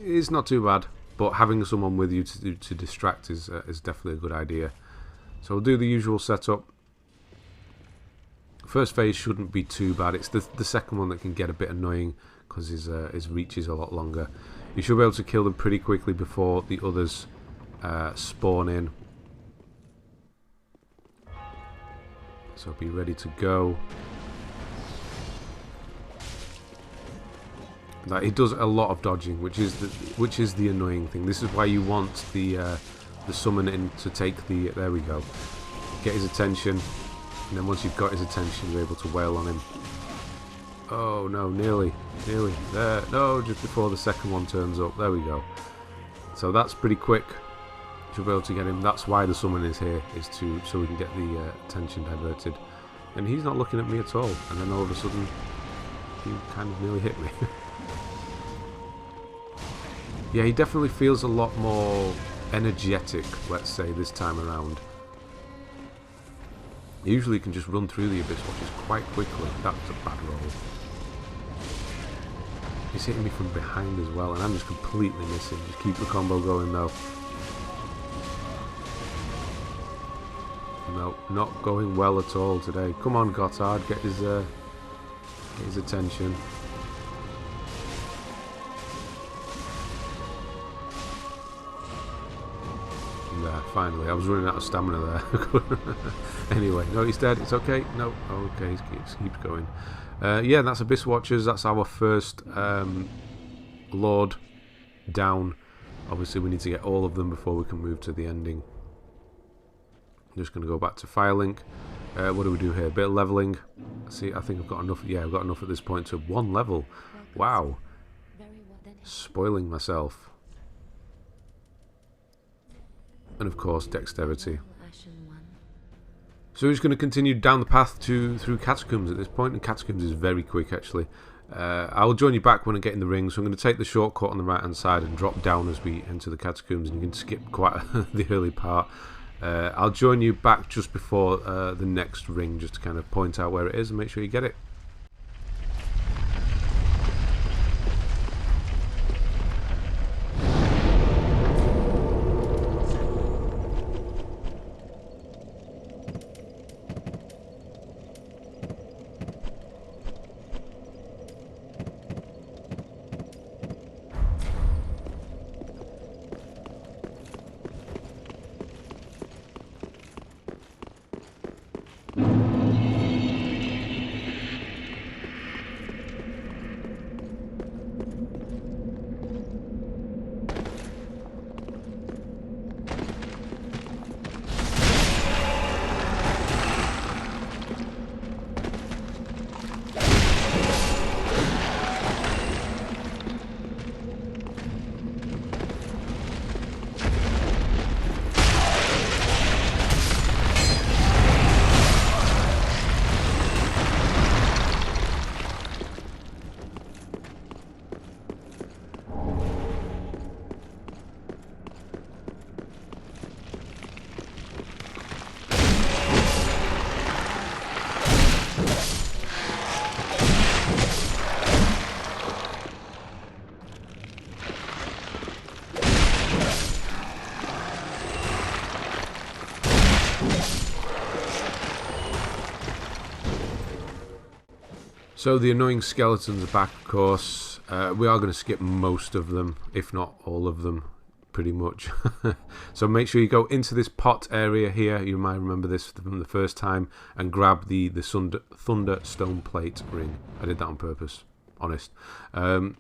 is not too bad, but having someone with you to distract is definitely a good idea. So we'll do the usual setup. First phase shouldn't be too bad. It's the second one that can get a bit annoying because his reach is a lot longer. You should be able to kill them pretty quickly before the others spawn in. So be ready to go. Like, it does a lot of dodging, which is the annoying thing. This is why you want the summon in to take the. There we go. Get his attention, and then once you've got his attention, you're able to wail on him. Oh no, nearly there. No, just before the second one turns up. There we go. So that's pretty quick. Should be able to get him. That's why the summon is here, is so we can get the attention diverted. And he's not looking at me at all. And then all of a sudden, he kind of nearly hit me. Yeah, he definitely feels a lot more energetic, let's say, this time around. He usually can just run through the Abyss Watchers quite quickly. That was a bad roll. He's hitting me from behind as well, and I'm just completely missing. Just keep the combo going, though. No, not going well at all today. Come on, Gotthard, get his attention. There, finally. I was running out of stamina there. Anyway, no, he's dead. It's okay. No, okay, he keeps going. Yeah, that's Abyss Watchers. That's our first Lord down. Obviously, we need to get all of them before we can move to the ending. I'm just going to go back to Firelink. What do we do here? A bit of leveling. See, I think I've got enough. Yeah, I've got enough at this point to 1 level. Wow. Spoiling myself. And of course, dexterity. So we're just going to continue down the path through Catacombs at this point, and Catacombs is very quick actually. I'll join you back when I get in the ring, so I'm going to take the shortcut on the right hand side and drop down as we enter the Catacombs, and you can skip quite the early part. I'll join you back just before the next ring, just to kind of point out where it is and make sure you get it. So the annoying skeletons are back, of course. We are going to skip most of them, if not all of them, pretty much. So make sure you go into this pot area here. You might remember this from the first time, and grab the Thunder Stoneplate ring. I did that on purpose, honest. Yeah,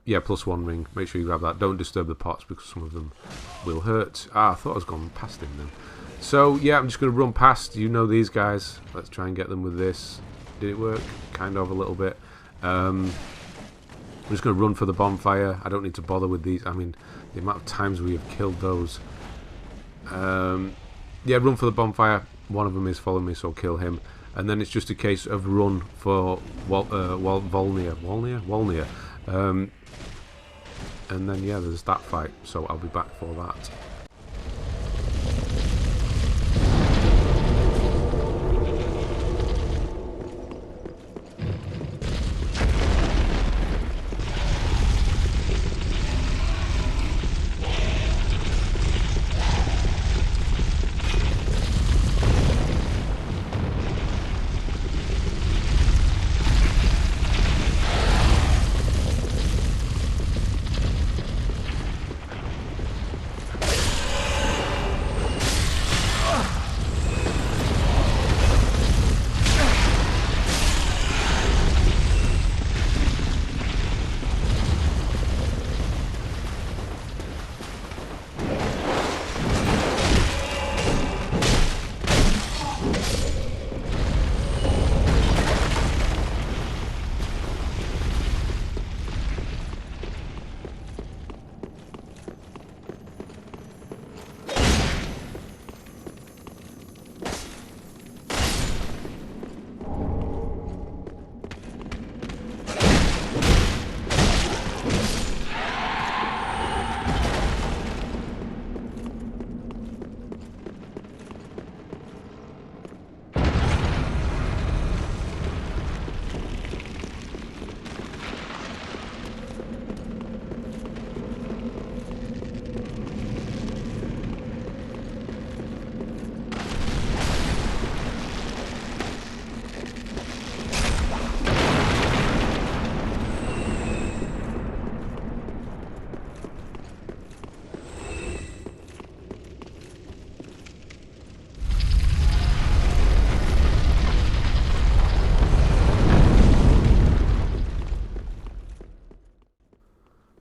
+1 ring. Make sure you grab that. Don't disturb the pots because some of them will hurt. Ah, I thought I was going past him then. So yeah, I'm just going to run past. You know these guys. Let's try and get them with this. Did it work? Kind of, a little bit. I'm just going to run for the bonfire. I don't need to bother with these. I mean, the amount of times we have killed those. Yeah, run for the bonfire. One of them is following me, so I'll kill him. And then it's just a case of run for Wolnir. and then yeah, there's that fight, so I'll be back for that.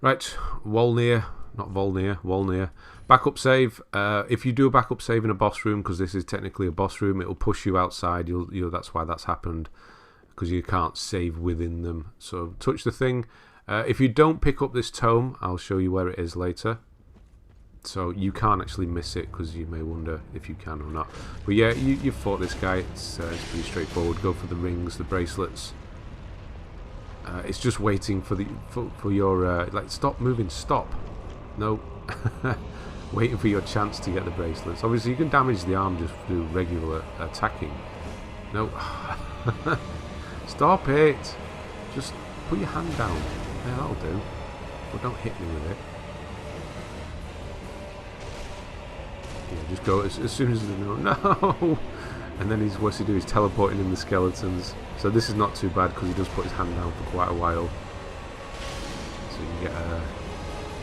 Right, Wolnir, not Volnir, Wolnir. Backup save. If you do a backup save in a boss room, because this is technically a boss room, it'll push you outside. You'll that's why that's happened, because you can't save within them. So touch the thing. If you don't pick up this tome, I'll show you where it is later. So you can't actually miss it, because you may wonder if you can or not. But yeah, you've fought this guy. It's pretty straightforward. Go for the rings, the bracelets. It's just waiting for your like, stop moving, stop. No. Waiting for your chance to get the bracelets. Obviously you can damage the arm just through regular attacking. No. Stop it. Just put your hand down. Yeah, that'll do. But don't hit me with it. Yeah, just go as soon as they know. No. And then what's he do? He's teleporting in the skeletons. So this is not too bad, because he does put his hand down for quite a while. So you can get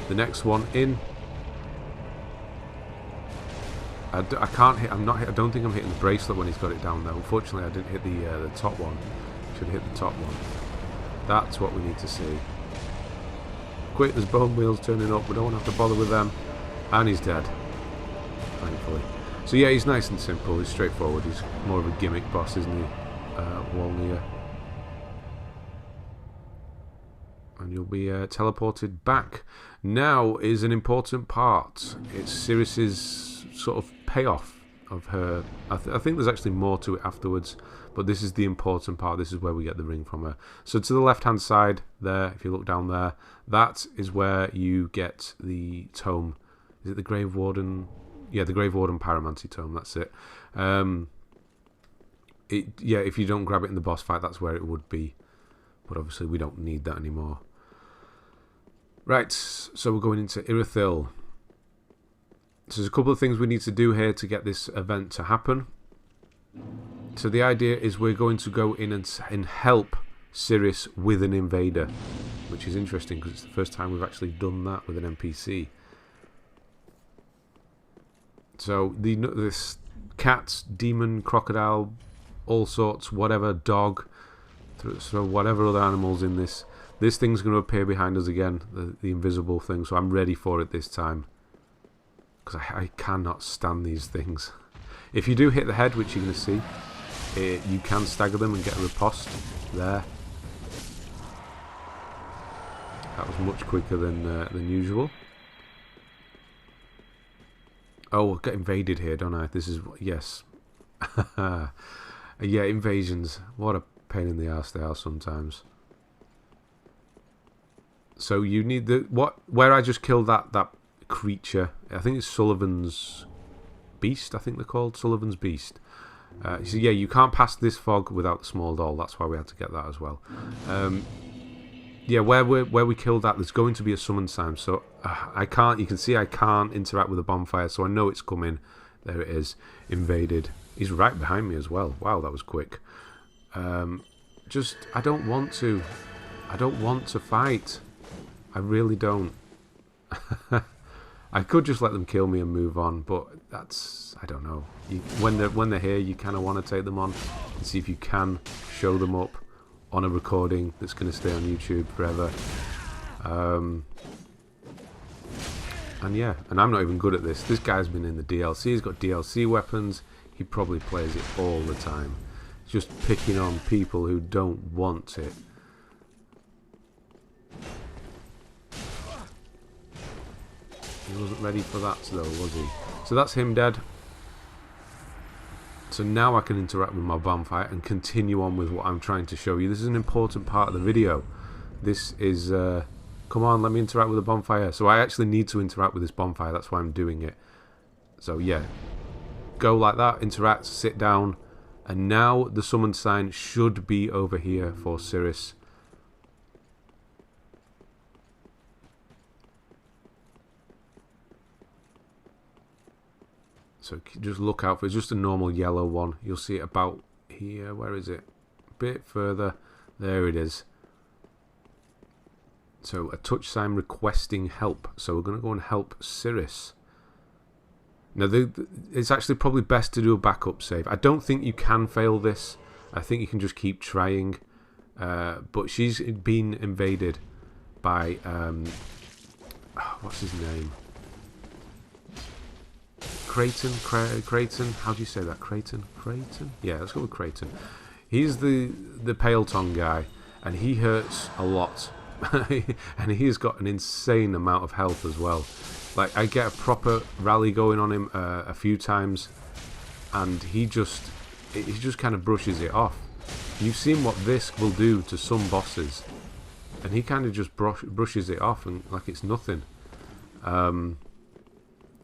the next one in. I can't hit. I don't think I'm hitting the bracelet when he's got it down though. Unfortunately, I didn't hit the top one. Should have hit the top one. That's what we need to see. Quick! There's bone wheels turning up. We don't want to have to bother with them. And he's dead. Thankfully. So yeah, he's nice and simple. He's straightforward. He's more of a gimmick boss, isn't he? Wolnir. And you'll be teleported back. Now is an important part. It's Siris's sort of payoff of her. I think there's actually more to it afterwards, but this is the important part. This is where we get the ring from her. So to the left hand side there, if you look down there, that is where you get the tome. Is it the Grave Warden? Yeah, the Grave Warden Pyromancy tome. That's it. Yeah, if you don't grab it in the boss fight, that's where it would be. But obviously we don't need that anymore. Right, so we're going into Irithyll. So there's a couple of things we need to do here to get this event to happen. So the idea is we're going to go in and help Siris with an invader, which is interesting because it's the first time we've actually done that with an NPC. So this cat, demon, crocodile, all sorts, whatever, dog, so whatever other animals in this thing's going to appear behind us again, the invisible thing. So I'm ready for it this time, because I cannot stand these things. If you do hit the head, which you're going to see, you can stagger them and get a riposte there. That was much quicker than usual. Oh, I'll get invaded here, don't I? This is, yes. Yeah, invasions. What a pain in the arse they are sometimes. So you need the where I just killed that creature. I think it's Sulyvah's beast. I think they're called Sulyvah's beast. So yeah, you can't pass this fog without the small doll. That's why we had to get that as well. Yeah, where we killed that, there's going to be a summon sign. So I can't. You can see I can't interact with the bonfire. So I know it's coming. There it is. Invaded. He's right behind me as well. Wow, that was quick. Just I don't want to. I don't want to fight. I really don't. I could just let them kill me and move on, but that's, I don't know. When they're here, you kind of want to take them on and see if you can show them up on a recording that's going to stay on YouTube forever. And yeah, and I'm not even good at this. This guy's been in the DLC. He's got DLC weapons. He probably plays it all the time. He's just picking on people who don't want it. He wasn't ready for that though, was he? So that's him dead. So now I can interact with my bonfire and continue on with what I'm trying to show you. This is an important part of the video. This is, come on, let me interact with the bonfire. So I actually need to interact with this bonfire, that's why I'm doing it. So yeah, go like that, interact, sit down. And now the summon sign should be over here for Cirrus. So just look out for it. It's just a normal yellow one. You'll see it about here. Where is it? A bit further. There it is. So a touch sign requesting help. So we're going to go and help Cirrus. Now it's actually probably best to do a backup save. I don't think you can fail this. I think you can just keep trying. But she's been invaded by what's his name? Creighton, how do you say that? Creighton? Yeah, let's go with Creighton. He's the pale tongue guy, and he hurts a lot. And he's got an insane amount of health as well. Like, I get a proper rally going on him a few times, and he just kind of brushes it off. You've seen what this will do to some bosses, and he kind of just brushes it off and like it's nothing.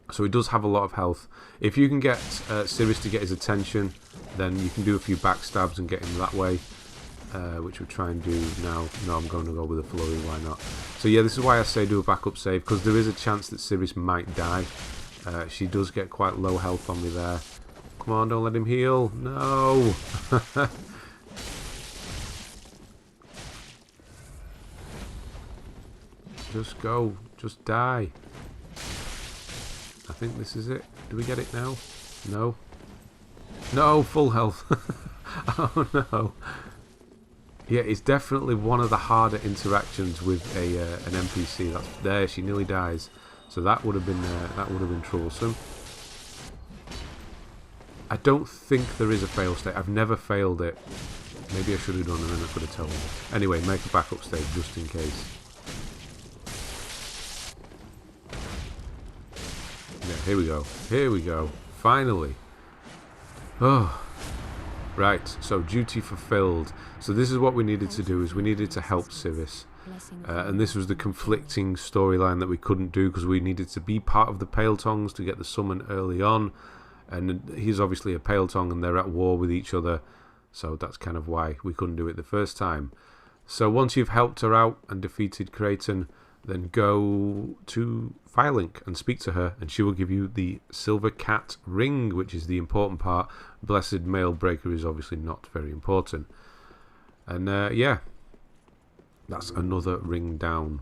So he does have a lot of health. If you can get Cirrus to get his attention, then you can do a few backstabs and get him that way, which we'll try and do now. No, I'm going to go with a flurry, why not? So yeah, this is why I say do a backup save, because there is a chance that Cirrus might die. She does get quite low health on me there. Come on, don't let him heal. No! Just go. Just die. I think this is it. Do we get it now? No. No, full health. Oh no. Yeah, it's definitely one of the harder interactions with an NPC. That's there. She nearly dies. So that would have been troublesome. I don't think there is a fail state. I've never failed it. Maybe I should have done, and then I could have told you. Anyway, make a backup stage just in case. Yeah, here we go. Here we go. Finally. Oh. Right, so duty fulfilled. So this is what we needed to do, is we needed to help Cirrus. And this was the conflicting storyline that we couldn't do because we needed to be part of the Pale Tongues to get the summon early on. And he's obviously a Pale Tongue and they're at war with each other. So that's kind of why we couldn't do it the first time. So once you've helped her out and defeated Creighton, then go to Firelink and speak to her, and she will give you the Silvercat ring, which is the important part. Blessed Mail Breaker is obviously not very important. And yeah, that's another ring down.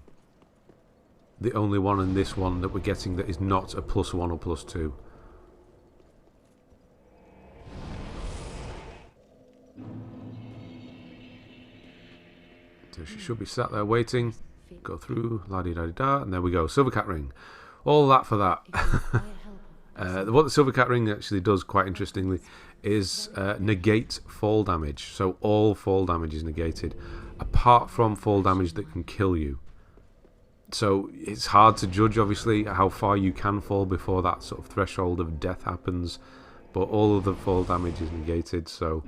The only one in this one that we're getting that is not a +1 or +2. So she should be sat there waiting. Go through, la-di-da-di-da, and there we go. Silvercat ring. All that for that. What the Silvercat ring actually does, quite interestingly, is negate fall damage. So all fall damage is negated, apart from fall damage that can kill you. So it's hard to judge, obviously, how far you can fall before that sort of threshold of death happens. But all of the fall damage is negated, so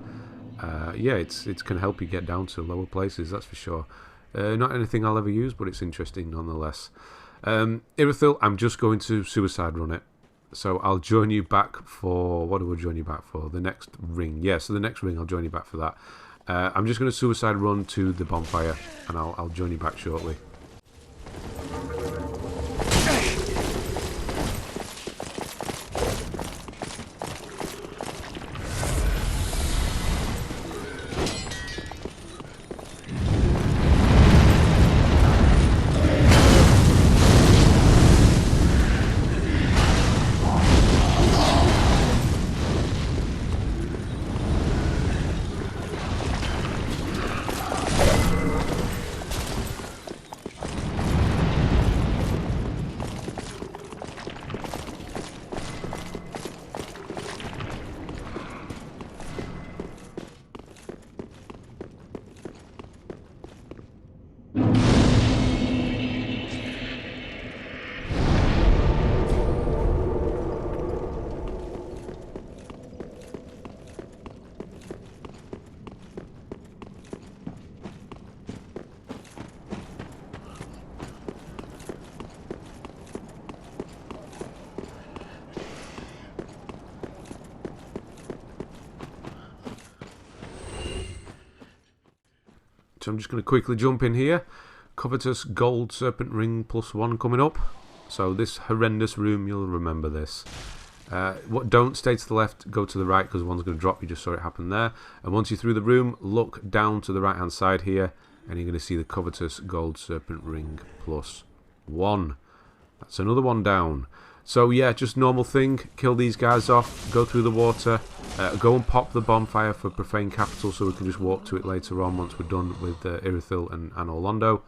yeah, it's going to help you get down to lower places, that's for sure. Not anything I'll ever use, but it's interesting nonetheless. Irithyll, I'm just going to suicide run it. So I'll join you back for... What do I join you back for? The next ring. Yeah, so the next ring I'll join you back for that. I'm just going to suicide run to the bonfire, and I'll join you back shortly. So I'm just going to quickly jump in here. Covetous gold Serpent Ring +1 coming up. So this horrendous room, you'll remember this. Don't stay to the left, go to the right, because one's going to drop. You just saw it happen there. And once you're through the room, look down to the right hand side here, and you're going to see the Covetous gold Serpent Ring +1. That's another one down. So yeah, just normal thing. Kill these guys off, go through the water, go and pop the bonfire for Profane Capital so we can just walk to it later on once we're done with Irithyll and Orlando.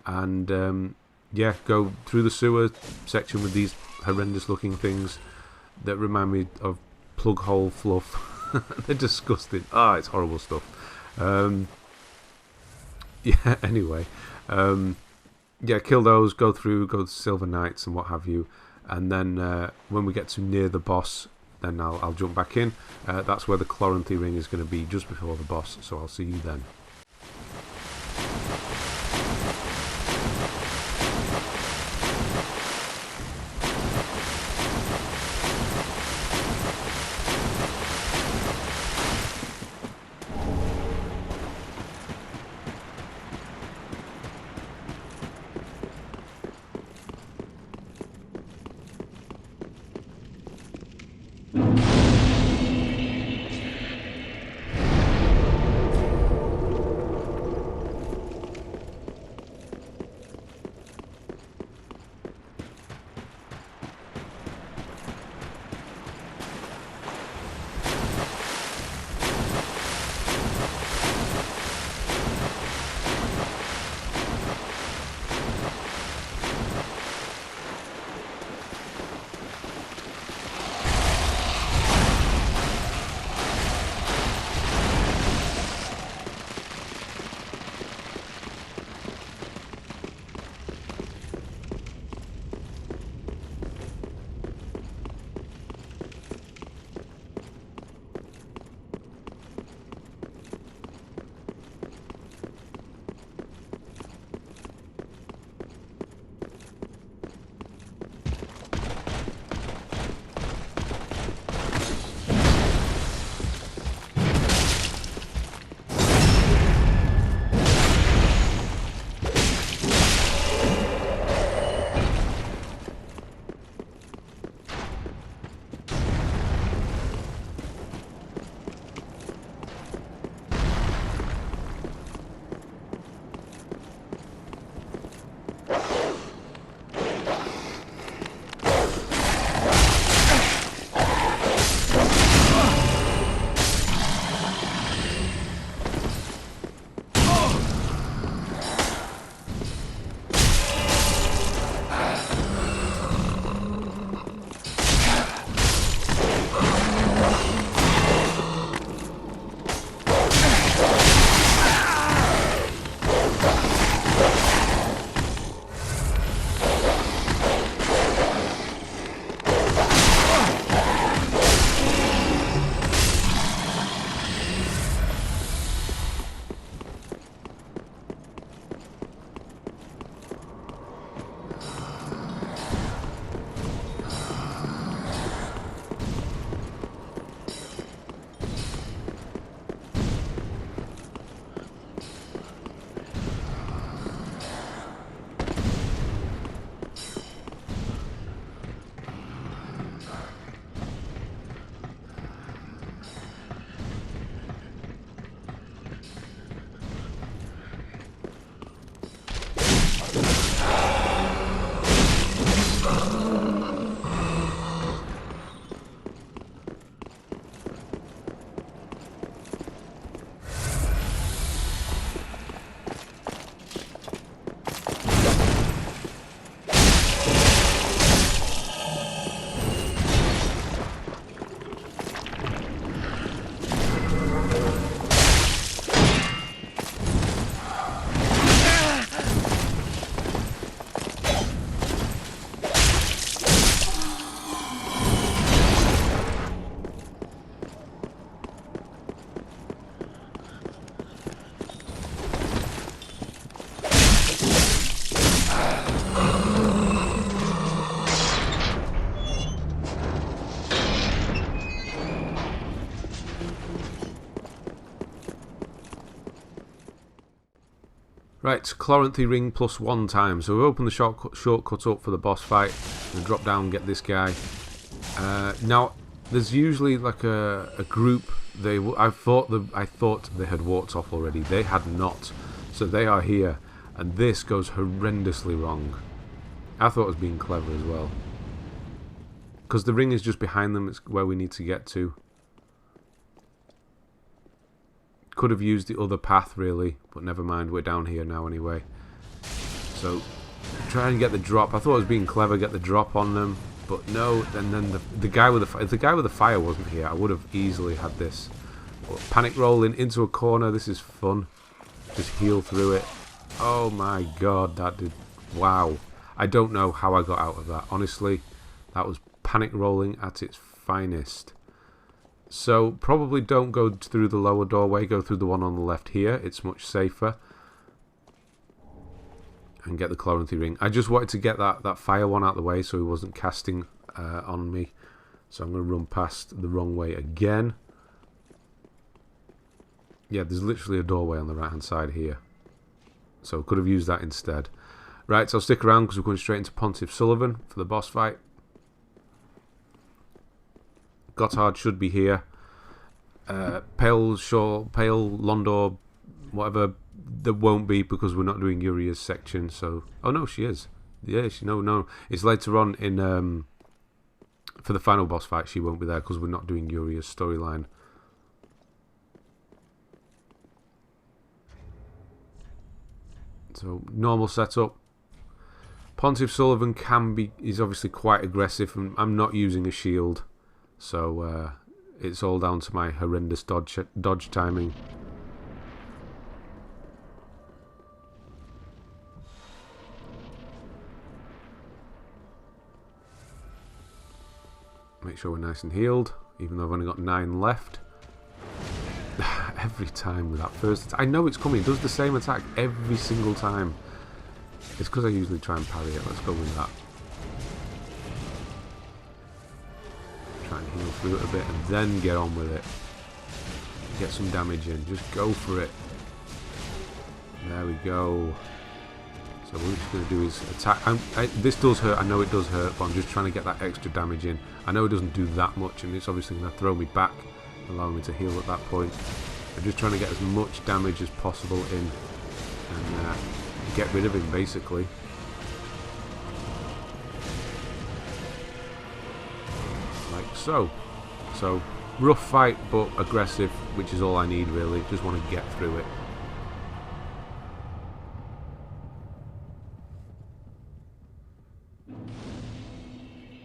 And yeah, go through the sewer section with these horrendous looking things that remind me of plug hole fluff. They're disgusting. Ah, it's horrible stuff. Yeah, anyway. Yeah, kill those, go through, go to Silver Knights and what have you. And then when we get to near the boss, then I'll jump back in. That's where the Chloranthy Ring is going to be, just before the boss, so I'll see you then. Right, Chloranthy Ring+1 time. So we open the shortcut up for the boss fight. And drop down and get this guy. Now, there's usually like a group. I thought they had walked off already. They had not. So they are here. And this goes horrendously wrong. I thought it was being clever as well. Because the ring is just behind them. It's where we need to get to. Could have used the other path really, but never mind, we're down here now anyway. So try and get the drop. I thought it was being clever, get the drop on them, but no. And then the guy with if the guy with the fire wasn't here, I would have easily had this. But panic rolling into a corner. This is fun. Just heal through it. Oh my god, that did wow. I don't know how I got out of that. Honestly, that was panic rolling at its finest. So probably don't go through the lower doorway, go through the one on the left here. It's much safer. And get the Chloranthy Ring. I just wanted to get that fire one out of the way so he wasn't casting on me. So I'm going to run past the wrong way again. Yeah, there's literally a doorway on the right hand side here. So could have used that instead. Right, so I'll stick around because we're going straight into Pontiff Sulyvahn for the boss fight. Gotthard should be here. Pale Londor, whatever, there won't be because we're not doing Uria's section. So, oh no, she is. Yeah, no. It's later on in for the final boss fight. She won't be there because we're not doing Uria's storyline. So normal setup. Pontiff Sulyvahn is obviously quite aggressive, and I'm not using a shield. So it's all down to my horrendous dodge timing. Make sure we're nice and healed, even though I've only got 9 left. Every time with that first attack. I know it's coming. It does the same attack every single time. It's because I usually try and parry it. Let's go with that. Try and heal through it a bit and then get on with it. Get some damage in. Just go for it. There we go. So what we're just going to do is attack. This does hurt. I know it does hurt, but I'm just trying to get that extra damage in. I know it doesn't do that much, and it's obviously going to throw me back, allowing me to heal at that point. I'm just trying to get as much damage as possible in and get rid of him, basically. Like so. So, rough fight, but aggressive, which is all I need, really. Just want to get through it.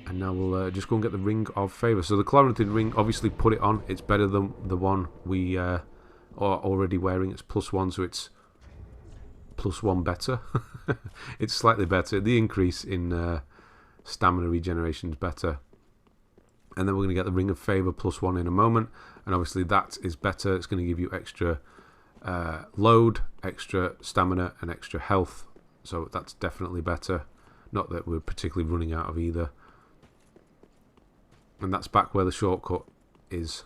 And now we'll just go and get the Ring of Favour. So the Chloranthy Ring, obviously put it on. It's better than the one we are already wearing. It's +1, so it's +1 better. It's slightly better. The increase in stamina regeneration is better. And then we're going to get the Ring of Favour +1 in a moment. And obviously that is better. It's going to give you extra load, extra stamina, and extra health. So that's definitely better. Not that we're particularly running out of either. And that's back where the shortcut is.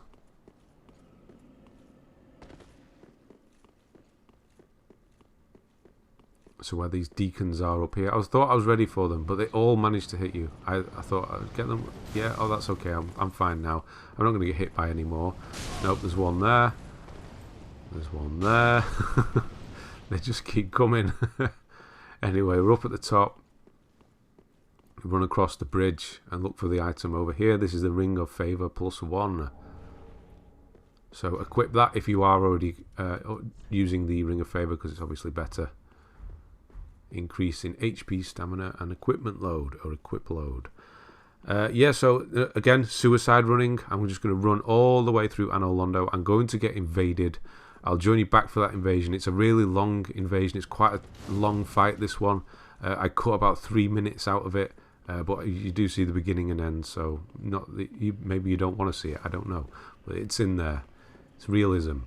So where these Deacons are up here. I thought I was ready for them, but they all managed to hit you. I thought I'd get them. Yeah, oh, that's okay. I'm fine now. I'm not going to get hit by any more. Nope, there's one there. There's one there. They just keep coming. Anyway, we're up at the top. Run across the bridge and look for the item over here. This is the Ring of Favour +1. So equip that if you are already using the Ring of Favour, because it's obviously better. Increase in HP, stamina, and equipment load, or equip load. Yeah, so again, suicide running. I'm just going to run all the way through Anor Londo. I'm going to get invaded. I'll join you back for that invasion. It's a really long invasion. It's quite a long fight, this one. I cut about 3 minutes out of it. But you do see the beginning and end, so maybe you don't want to see it, I don't know. But it's in there. It's realism.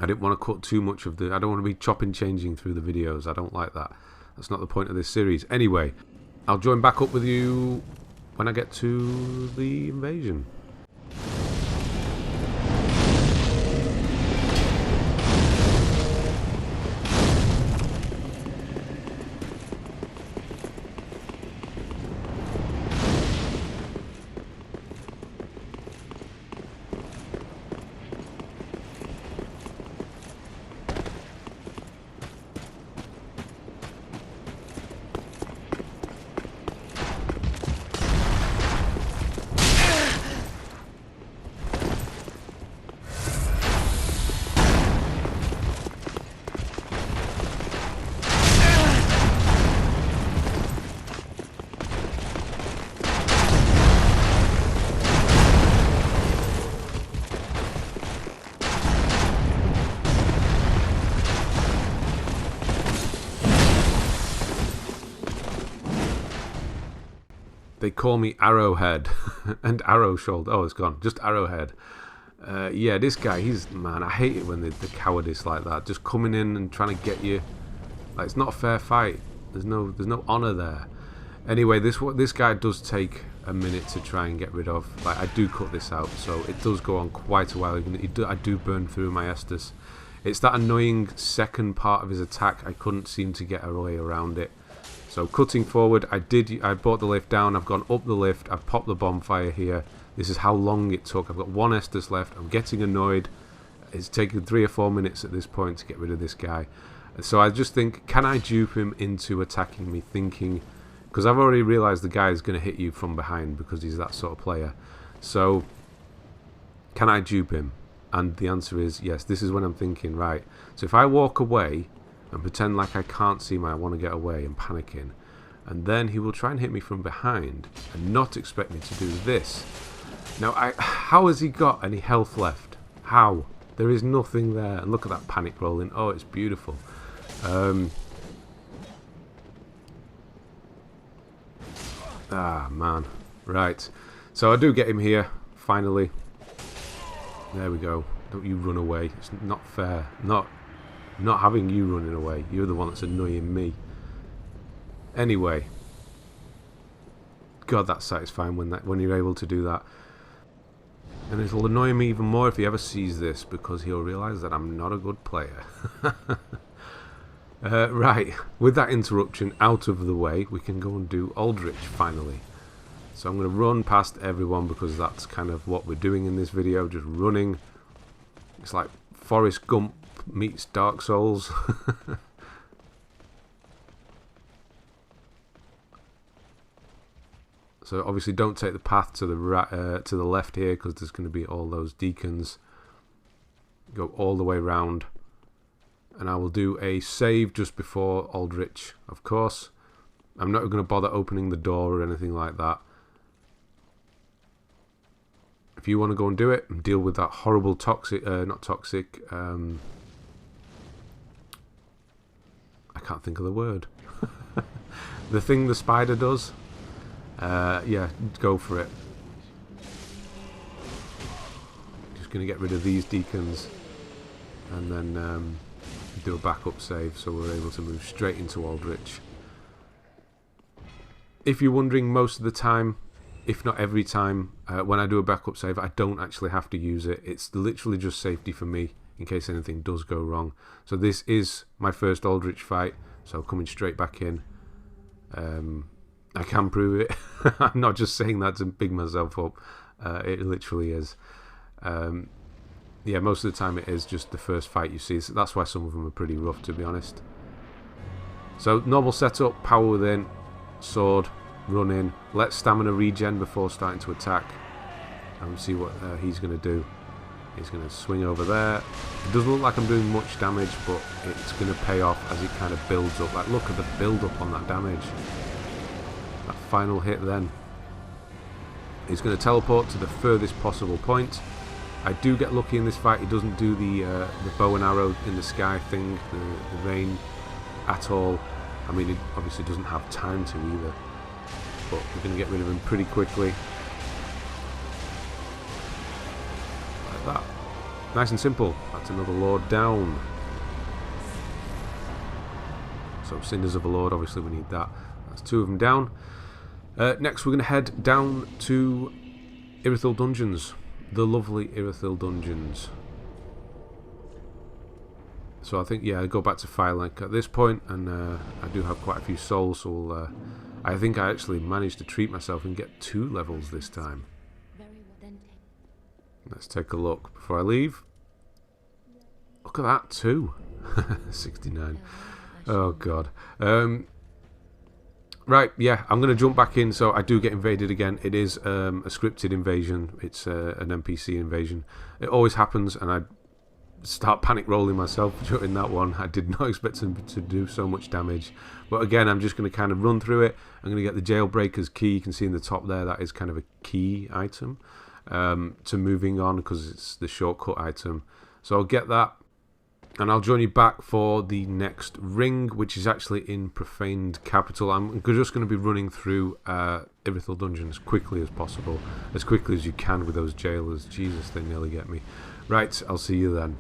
I didn't want to cut too much of I don't want to be chopping changing through the videos. I don't like that. That's not the point of this series. Anyway, I'll join back up with you when I get to the invasion. They call me Arrowhead and Arrow Shoulder. Oh, it's gone. Just Arrowhead. Yeah, this guy, man, I hate it when the cowardice like that. Just coming in and trying to get you. Like, it's not a fair fight. There's no honor there. Anyway, this guy does take a minute to try and get rid of. Like, I do cut this out, so it does go on quite a while. I do burn through my Estus. It's that annoying second part of his attack. I couldn't seem to get a way around it. So cutting forward, I brought the lift down. I've gone up the lift. I've popped the bonfire here. This is how long it took. I've got one Estus left. I'm getting annoyed. It's taken 3 or 4 minutes at this point to get rid of this guy. So I just think, can I dupe him into attacking me, thinking... Because I've already realised the guy is going to hit you from behind because he's that sort of player. So, can I dupe him? And the answer is yes. This is when I'm thinking, right. So if I walk away and pretend like I can't see him, I want to get away and panicking. And then he will try and hit me from behind and not expect me to do this. Now, how has he got any health left? How? There is nothing there. And look at that panic rolling. Oh, it's beautiful. Ah, man. Right. So I do get him here, finally. There we go. Don't you run away. It's not fair. Not having you running away. You're the one that's annoying me. Anyway. God, that's satisfying when you're able to do that. And it'll annoy me even more if he ever sees this, because he'll realise that I'm not a good player. Right, with that interruption out of the way, we can go and do Aldrich finally. So I'm going to run past everyone because that's kind of what we're doing in this video, just running. It's like Forrest Gump meets Dark Souls. So obviously don't take the path to the left here, because there's going to be all those Deacons. Go all the way round. And I will do a save just before Aldrich, of course. I'm not going to bother opening the door or anything like that. If you want to go and do it and deal with that horrible toxic, not toxic, I can't think of the word. The thing the spider does. Yeah, go for it. Just going to get rid of these Deacons. And then... do a backup save so we're able to move straight into Aldrich. If you're wondering, most of the time, if not every time, when I do a backup save, I don't actually have to use it. It's literally just safety for me in case anything does go wrong. So this is my first Aldrich fight, so coming straight back in. I can prove it. I'm not just saying that to big myself up. It literally is. Yeah, most of the time it is just the first fight you see. So that's why some of them are pretty rough, to be honest. So, normal setup, power within, sword, run in. Let stamina regen before starting to attack. And see what he's going to do. He's going to swing over there. It doesn't look like I'm doing much damage, but it's going to pay off as it kind of builds up. Like, look at the build up on that damage. That final hit then. He's going to teleport to the furthest possible point. I do get lucky in this fight. He doesn't do the bow and arrow in the sky thing, the rain at all. I mean, it obviously doesn't have time to either. But we're going to get rid of him pretty quickly. Like that. Nice and simple. That's another Lord down. So, Cinders of a Lord, obviously we need that. That's 2 of them down. Next we're going to head down to Irithyll Dungeons. The lovely Irithyll Dungeons. So I think, yeah, I go back to Firelink at this point, and I do have quite a few souls, so I think I actually managed to treat myself and get 2 levels this time. Let's take a look before I leave. Look at that, 2. 69. Oh, God. Right, yeah, I'm going to jump back in, so I do get invaded again. It is a scripted invasion. It's an NPC invasion. It always happens, and I start panic rolling myself during that one. I did not expect him to do so much damage. But again, I'm just going to kind of run through it. I'm going to get the Jailbreaker's key. You can see in the top there, that is kind of a key item to moving on, because it's the shortcut item. So I'll get that. and I'll join you back for the next ring, which is actually in Profaned Capital. I'm just going to be running through Irithyll Dungeon as quickly as possible, as quickly as you can with those jailers. Jesus, they nearly get me. Right, I'll see you then.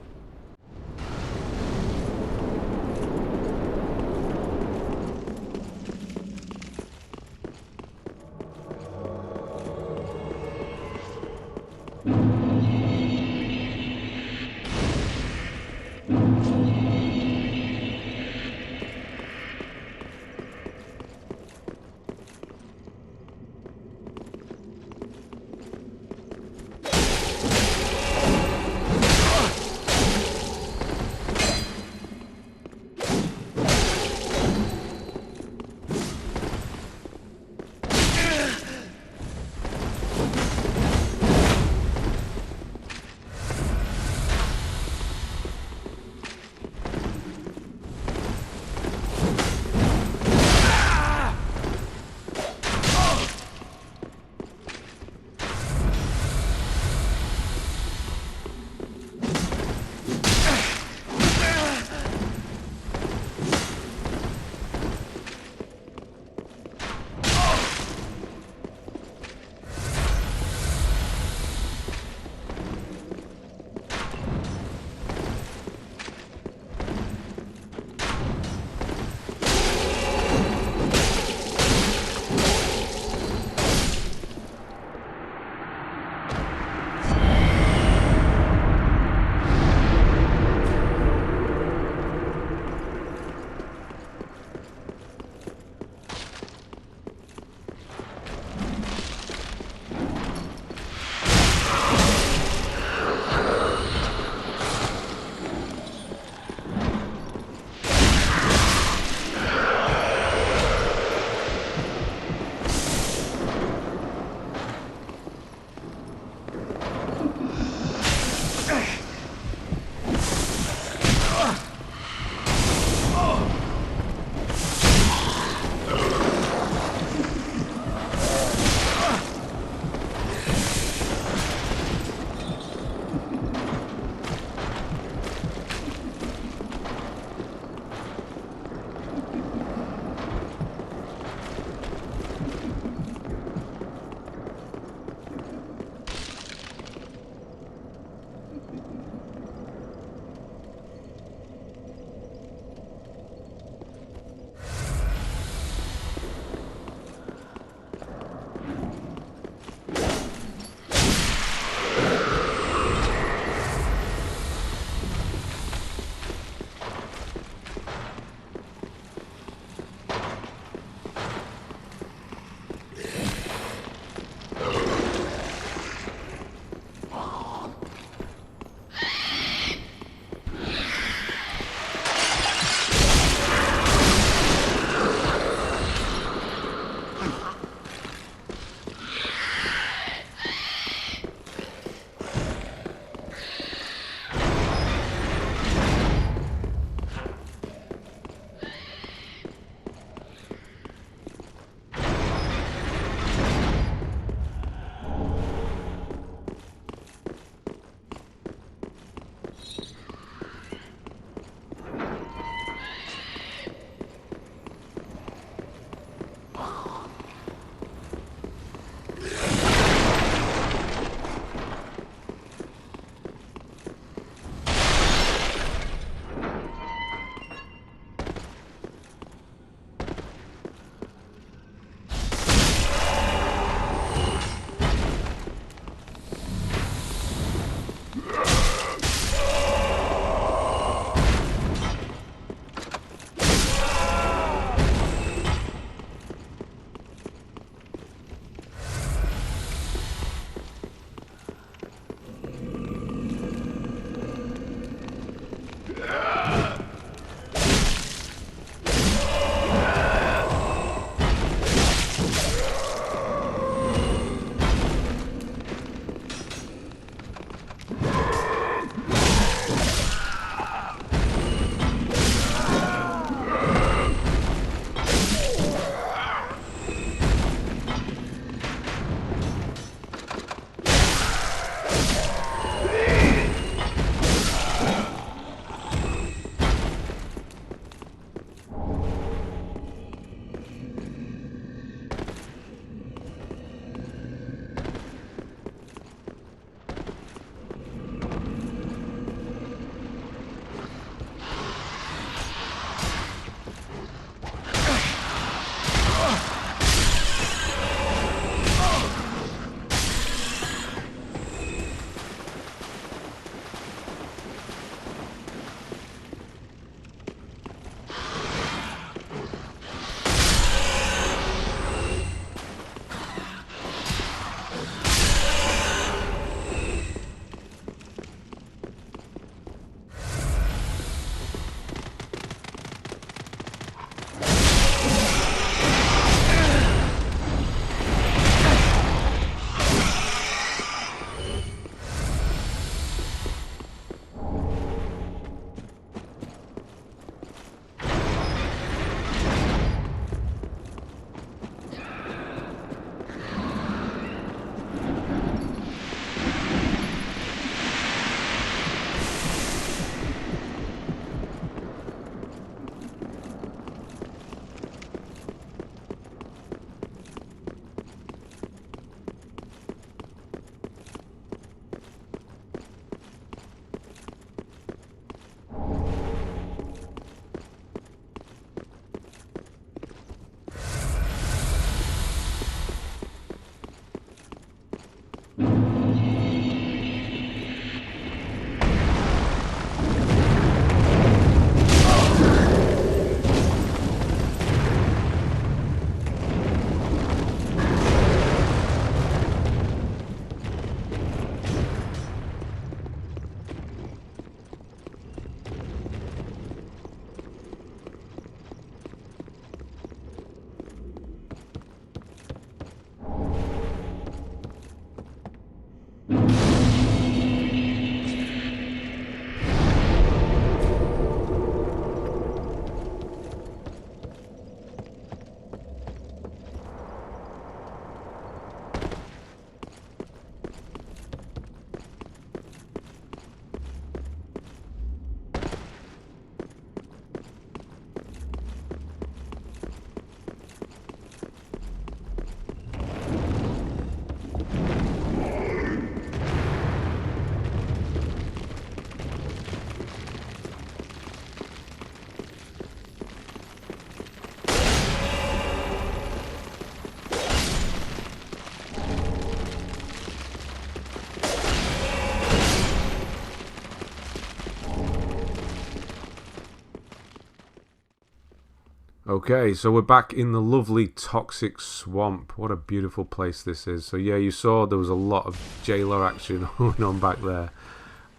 Okay, so we're back in the lovely toxic swamp. What a beautiful place this is. So yeah, you saw there was a lot of jailer action going on back there.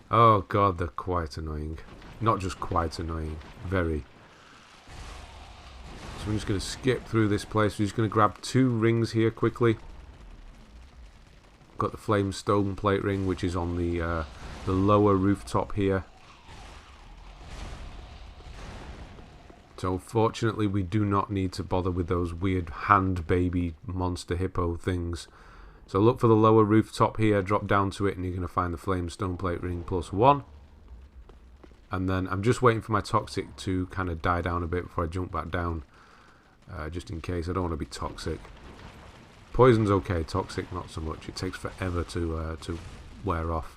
Oh god, they're quite annoying. Not just quite annoying, very. So I'm just going to skip through this place. We're just going to grab 2 rings here quickly. Got the flame Stoneplate ring, which is on the lower rooftop here. So fortunately we do not need to bother with those weird hand baby monster hippo things. So look for the lower rooftop here, drop down to it, and you're going to find the flame Stoneplate Ring+1. And then I'm just waiting for my toxic to kind of die down a bit before I jump back down. Just in case, I don't want to be toxic. Poison's okay, toxic not so much. It takes forever to wear off.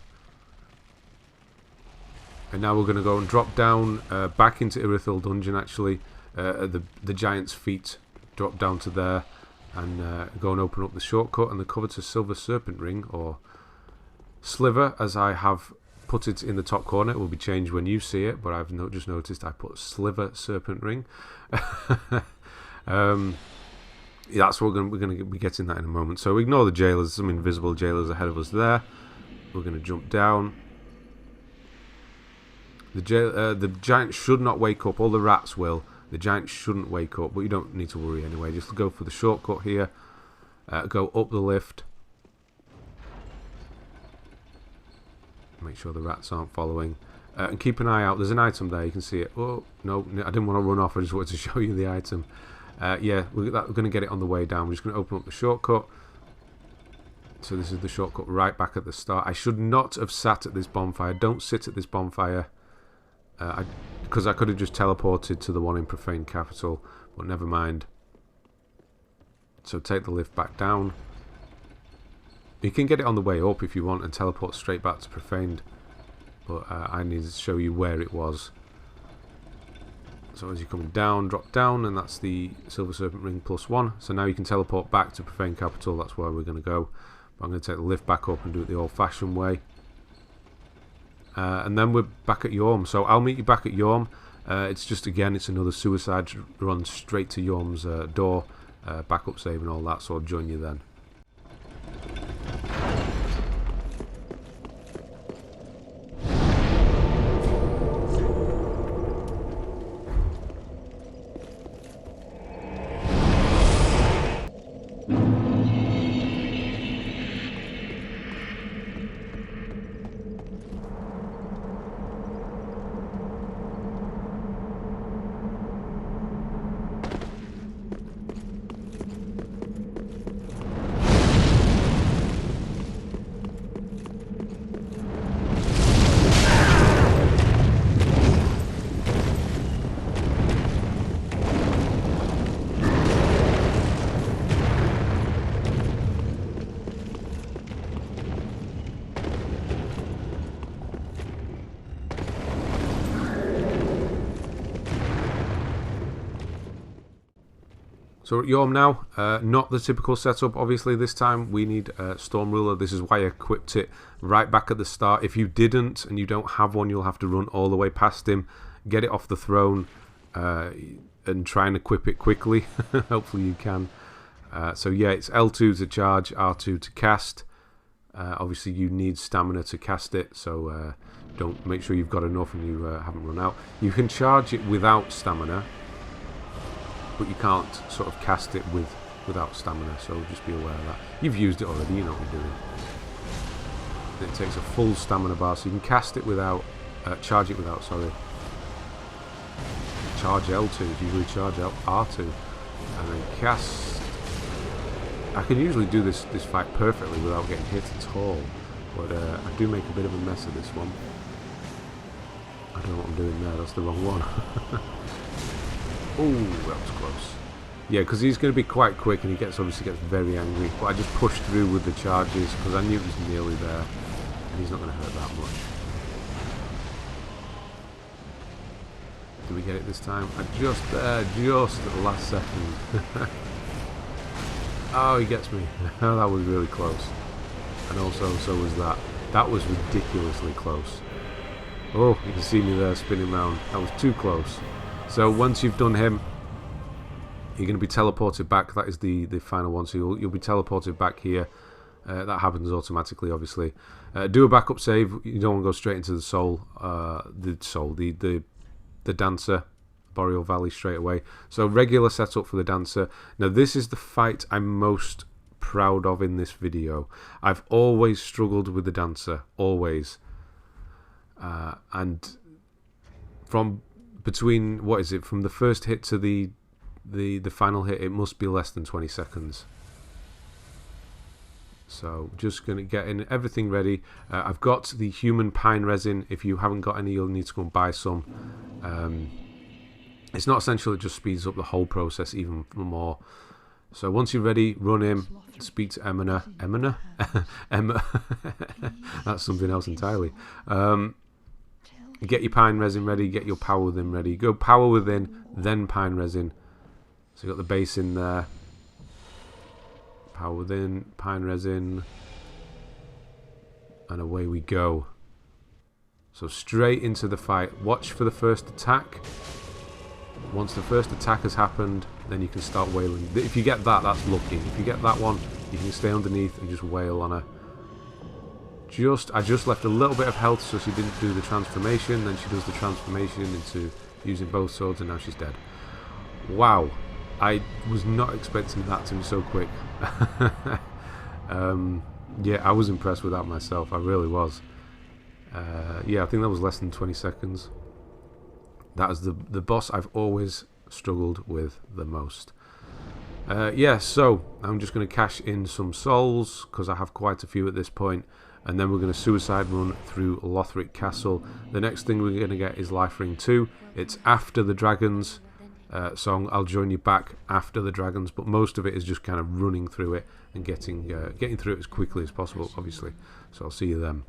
And now we're going to go and drop down back into Irithyll Dungeon, actually. The giant's feet drop down to there. And go and open up the shortcut. And the Covetous Silver Serpent Ring, or Sliver, as I have put it in the top corner. It will be changed when you see it, but I've just noticed I put Sliver Serpent Ring. That's what we're going to be getting that in a moment. So ignore the jailers, some invisible jailers ahead of us there. We're going to jump down. The giant should not wake up. All the rats will. The giant shouldn't wake up, but you don't need to worry anyway. Just go for the shortcut here. Go up the lift. Make sure the rats aren't following. And keep an eye out. There's an item there. You can see it. Oh, no, I didn't want to run off. I just wanted to show you the item. Yeah, we're going to get it on the way down. We're just going to open up the shortcut. So this is the shortcut right back at the start. I should not have sat at this bonfire. Don't sit at this bonfire. Because I could have just teleported to the one in Profane Capital. But never mind. So take the lift back down. You can get it on the way up if you want and teleport straight back to Profaned. But I need to show you where it was. So as you're coming down, drop down, and that's the Silver Serpent Ring+1. So now you can teleport back to Profane Capital. That's where we're going to go. But I'm going to take the lift back up and do it the old-fashioned way. And then we're back at Yorm. So I'll meet you back at Yorm. It's just, again, it's another suicide run straight to Yorm's door. Backup save and all that, so I'll join you then. So we're at Yorm now, not the typical setup. Obviously this time we need Storm Ruler. This is why I equipped it right back at the start. If you didn't and you don't have one, you'll have to run all the way past him, get it off the throne, and try and equip it quickly. Hopefully you can. So yeah, it's L2 to charge, R2 to cast. Obviously you need stamina to cast it, so don't make sure you've got enough and you haven't run out. You can charge it without stamina, but you can't sort of cast it without stamina, so just be aware of that. You've used it already, you know what you're doing. It takes a full stamina bar, so you can cast it without, charge it without, sorry. Charge L2, usually charge R2, and then cast. I can usually do this fight perfectly without getting hit at all, but I do make a bit of a mess of this one. I don't know what I'm doing there, that's the wrong one. Oh, that was close. Yeah, because he's going to be quite quick and he obviously gets very angry. But I just pushed through with the charges because I knew it was nearly there. And he's not going to hurt that much. Did we get it this time? Just at the last second. Oh, he gets me. That was really close. And also, so was that. That was ridiculously close. Oh, you can see me there spinning around. That was too close. So once you've done him, You're going to be teleported back. That is the final one. So you'll be teleported back here. That happens automatically, obviously. Do a backup save. You don't want to go straight into the dancer, Boreal Valley straight away. So regular setup for the dancer. Now this is the fight I'm most proud of in this video. I've always struggled with the dancer, always. And from between, what is it, from the first hit to the final hit, it must be less than 20 seconds. So just going to get in everything ready. I've got the human pine resin. If you haven't got any, you'll need to go and buy some. It's not essential, it just speeds up the whole process even more. So once you're ready, run in, speak to Emma. Emma. That's something else entirely. Get your pine resin ready, get your power within ready. Go power within, then pine resin. So you've got the base in there. Power within, pine resin. And away we go. So straight into the fight. Watch for the first attack. Once the first attack has happened, then you can start wailing. If you get that, that's lucky. If you get that one, you can stay underneath and just wail on her. I just left a little bit of health so she didn't do the transformation. Then she does the transformation into using both swords, and now she's dead. Wow. I was not expecting that to be so quick. Yeah, I was impressed with that myself. I really was. Yeah, I think that was less than 20 seconds. That is the boss I've always struggled with the most. Yeah, so I'm just going to cash in some souls because I have quite a few at this point, and then we're going to suicide run through Lothric Castle. The next thing we're going to get is Life Ring 2. It's after the dragons, so I'll join you back after the dragons, but most of it is just kind of running through it and getting through it as quickly as possible, obviously. So I'll see you then.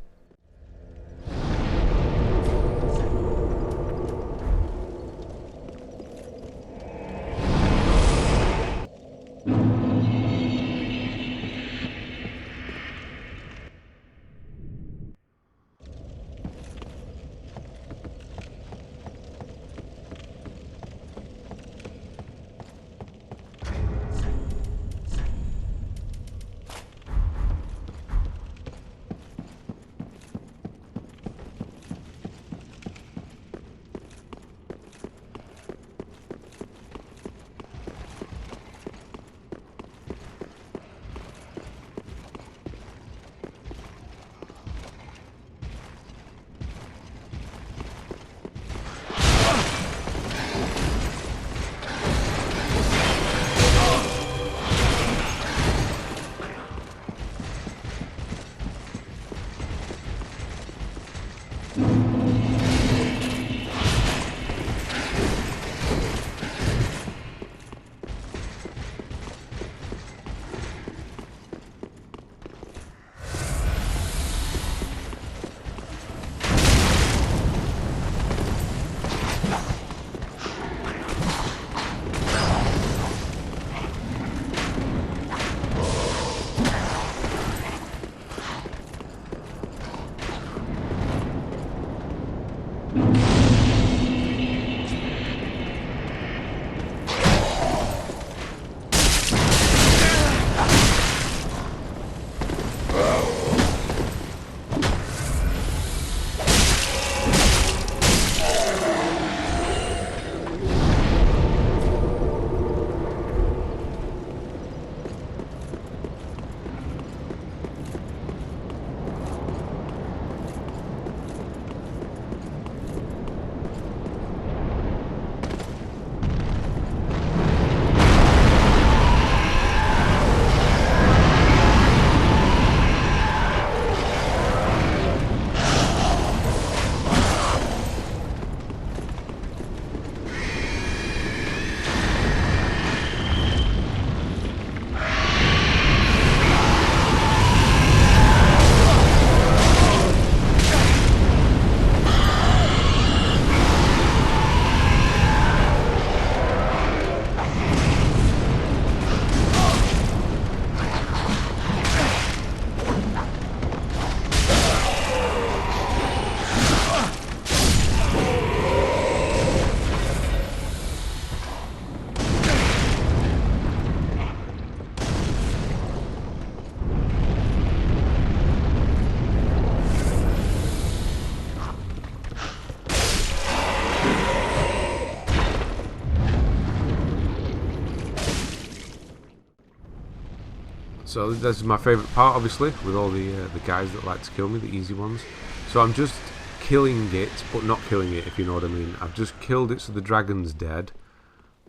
So this is my favourite part, obviously, with all the guys that like to kill me, the easy ones. So I'm just killing it, but not killing it, if you know what I mean. I've just killed it so the dragon's dead,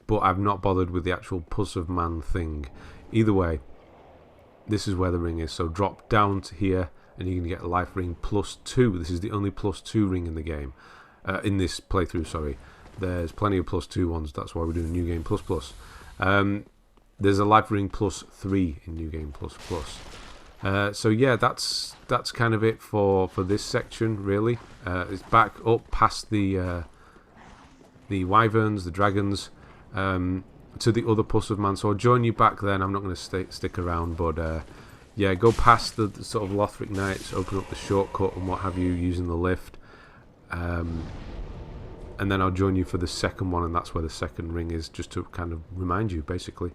but I've not bothered with the actual Puss of Man thing. Either way, this is where the ring is. So drop down to here, and you can get a life ring +2. This is the only +2 ring in the game. In this playthrough, sorry. There's plenty of +2 ones, that's why we're doing New Game ++. There's a life ring +3 in New Game ++. So yeah, that's kind of it for this section, really. It's back up past the wyverns, the dragons, to the other Puss of Man. So I'll join you back then. I'm not going to stick around, but yeah, go past the sort of Lothric Knights, open up the shortcut and what have you using the lift. And then I'll join you for the second one, and that's where the second ring is, just to kind of remind you, basically.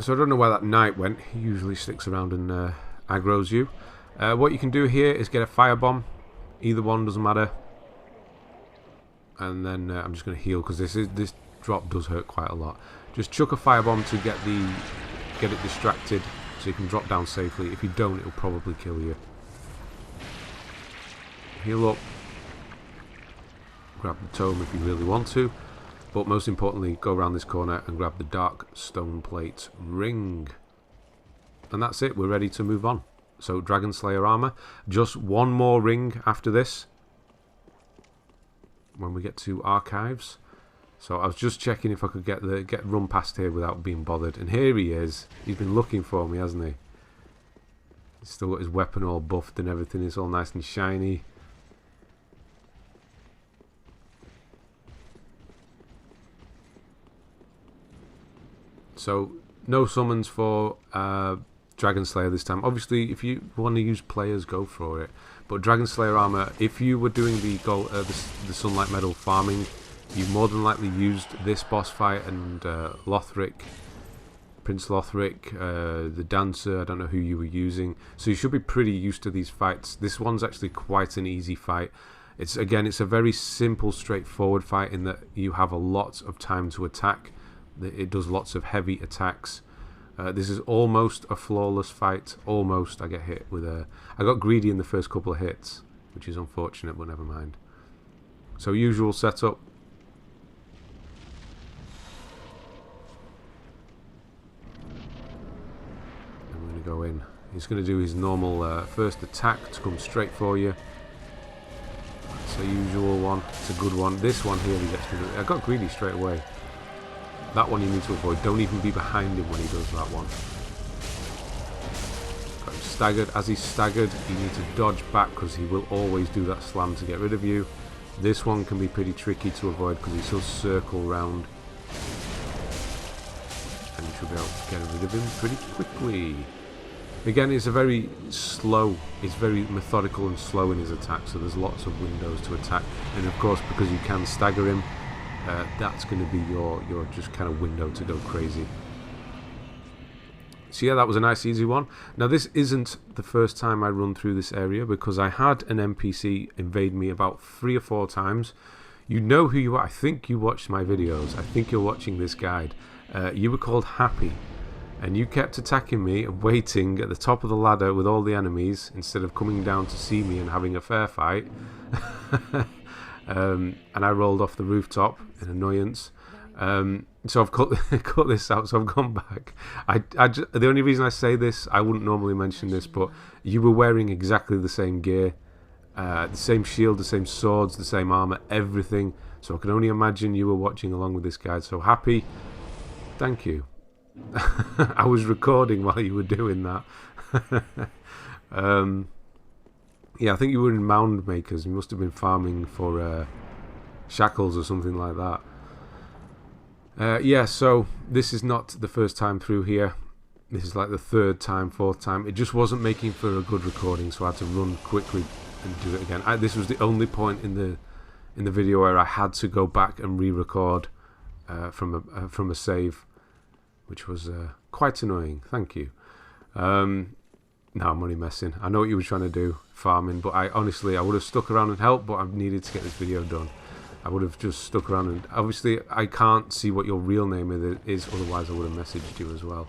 So I don't know where that knight went. He usually sticks around and aggroes you. What you can do here is get a firebomb. Either one doesn't matter. And then I'm just going to heal because this drop does hurt quite a lot. Just chuck a firebomb to get it distracted so you can drop down safely. If you don't, it'll probably kill you. Heal up. Grab the tome if you really want to. But most importantly, go around this corner and grab the dark Stoneplate ring. And that's it, we're ready to move on. So Dragon Slayer armor. Just one more ring after this, when we get to archives. So I was just checking if I could get run past here without being bothered. And here he is. He's been looking for me, hasn't he? He's still got his weapon all buffed and everything. It's all nice and shiny. So, no summons for Dragon Slayer this time. Obviously, if you want to use players, go for it. But Dragon Slayer armor, if you were doing the Sunlight Medal farming, you more than likely used this boss fight and Lothric, Prince Lothric, the Dancer, I don't know who you were using. So you should be pretty used to these fights. This one's actually quite an easy fight. It's a very simple, straightforward fight in that you have a lot of time to attack. It does lots of heavy attacks. This is almost a flawless fight. Almost. I get hit with a... I got greedy in the first couple of hits, which is unfortunate, but never mind. So usual setup. I'm going to go in. He's going to do his normal first attack to come straight for you. It's a usual one. It's a good one. This one here, he gets me. I got greedy straight away. That one you need to avoid. Don't even be behind him when he does that one. staggered. As he's staggered, you need to dodge back because he will always do that slam to get rid of you. This one can be pretty tricky to avoid because he still circle round. And you should be able to get rid of him pretty quickly. Again, it's a very slow, it's very methodical and slow in his attack, so there's lots of windows to attack. And of course, because you can stagger him, that's going to be your just kind of window to go crazy. So yeah, that was a nice easy one. Now this isn't the first time I run through this area, because I had an NPC invade me about 3 or 4 times. You know who you are. I think you watched my videos. I think you're watching this guide. You were called Happy, and you kept attacking me and waiting at the top of the ladder with all the enemies instead of coming down to see me and having a fair fight. And I rolled off the rooftop in annoyance. So I've cut this out, so I've gone back. The only reason I say this, I wouldn't normally mention this, but you were wearing exactly the same gear, the same shield, the same swords, the same armor, everything. So I can only imagine you were watching along with this guide. So Happy, thank you. I was recording while you were doing that. Yeah, I think you were in Mound Makers. You must have been farming for shackles or something like that. Yeah, so this is not the first time through here. This is like the 3rd time, 4th time. It just wasn't making for a good recording, so I had to run quickly and do it again. This was the only point in the video where I had to go back and re-record from a save, which was quite annoying. Thank you. No, I'm only messing. I know what you were trying to do, farming, but honestly, I would have stuck around and helped, but I needed to get this video done. I would have just stuck around, and obviously I can't see what your real name is, otherwise I would have messaged you as well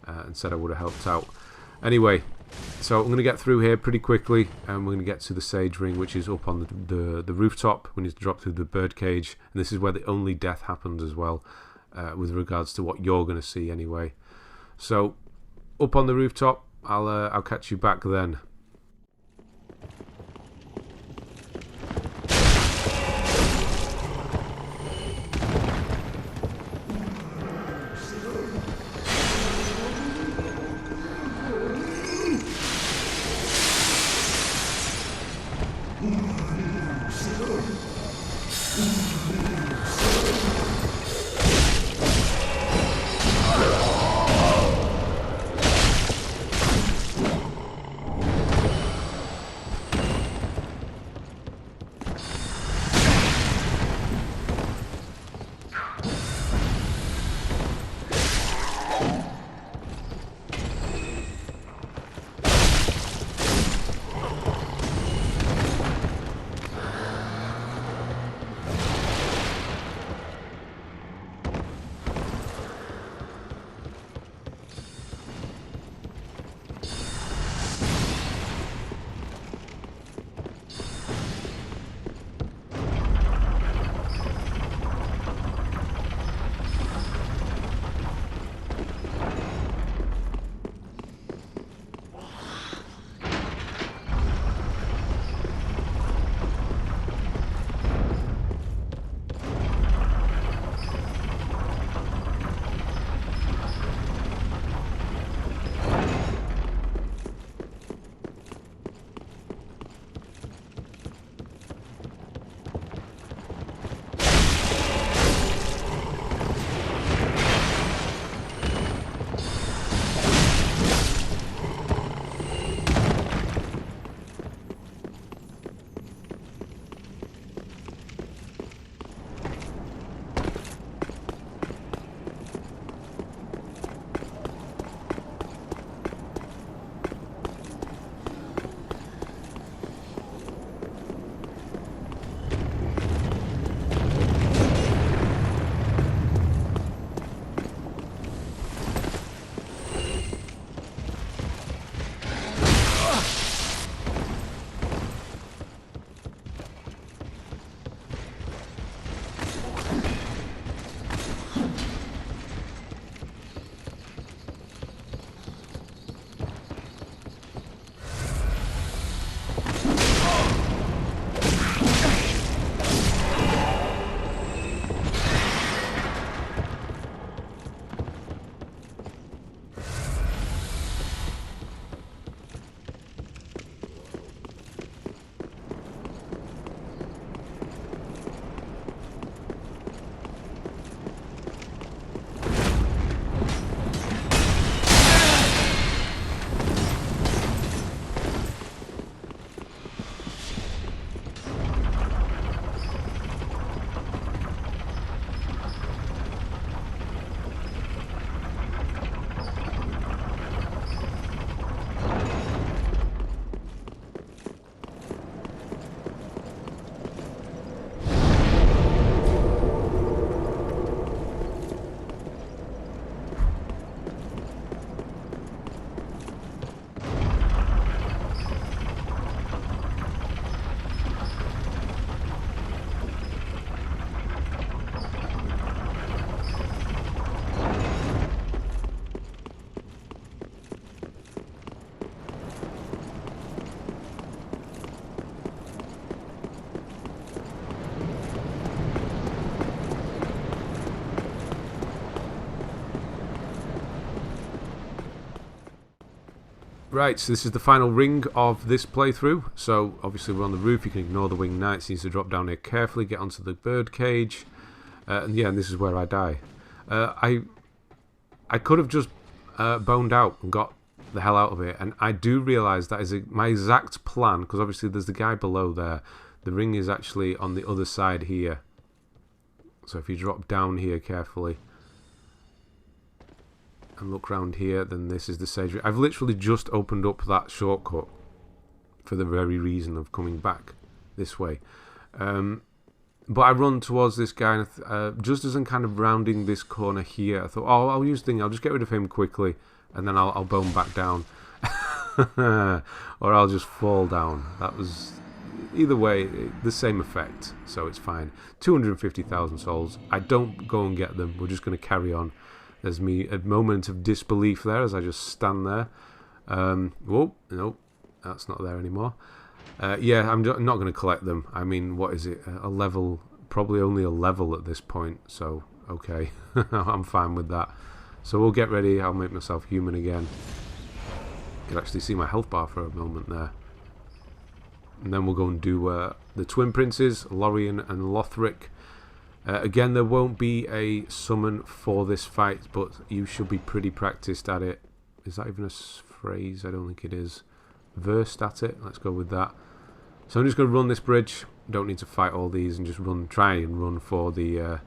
and said I would have helped out. Anyway, so I'm going to get through here pretty quickly, and we're going to get to the Sage Ring, which is up on the rooftop. We need to drop through the bird cage, and this is where the only death happens as well, with regards to what you're going to see anyway. So up on the rooftop, I'll catch you back then. Right, so this is the final ring of this playthrough. So obviously we're on the roof. You can ignore the winged knights. He needs to drop down here carefully, get onto the bird cage. And yeah, and this is where I die. I could have just boned out and got the hell out of it. And I do realise that is my exact plan, because obviously there's the guy below there. The ring is actually on the other side here. So if you drop down here carefully and look round here, then this is the sage ring. I've literally just opened up that shortcut for the very reason of coming back this way. But I run towards this guy, and just as I'm kind of rounding this corner here, I thought, oh, I'll use the thing, I'll just get rid of him quickly, and then I'll bone back down. Or I'll just fall down. That was, either way, the same effect, so it's fine. 250,000 souls. I don't go and get them, we're just going to carry on. There's me, a moment of disbelief there as I just stand there. Whoa, no, that's not there anymore. Yeah, I'm not going to collect them. I mean, what is it? A level, probably only a level at this point. So, okay, I'm fine with that. So we'll get ready. I'll make myself human again. You can actually see my health bar for a moment there. And then we'll go and do the twin princes, Lorien and Lothric. Again, there won't be a summon for this fight, but you should be pretty practiced at it. Is that even a phrase? I don't think it is. Versed at it. Let's go with that. So I'm just going to run this bridge. Don't need to fight all these, and just try and run for the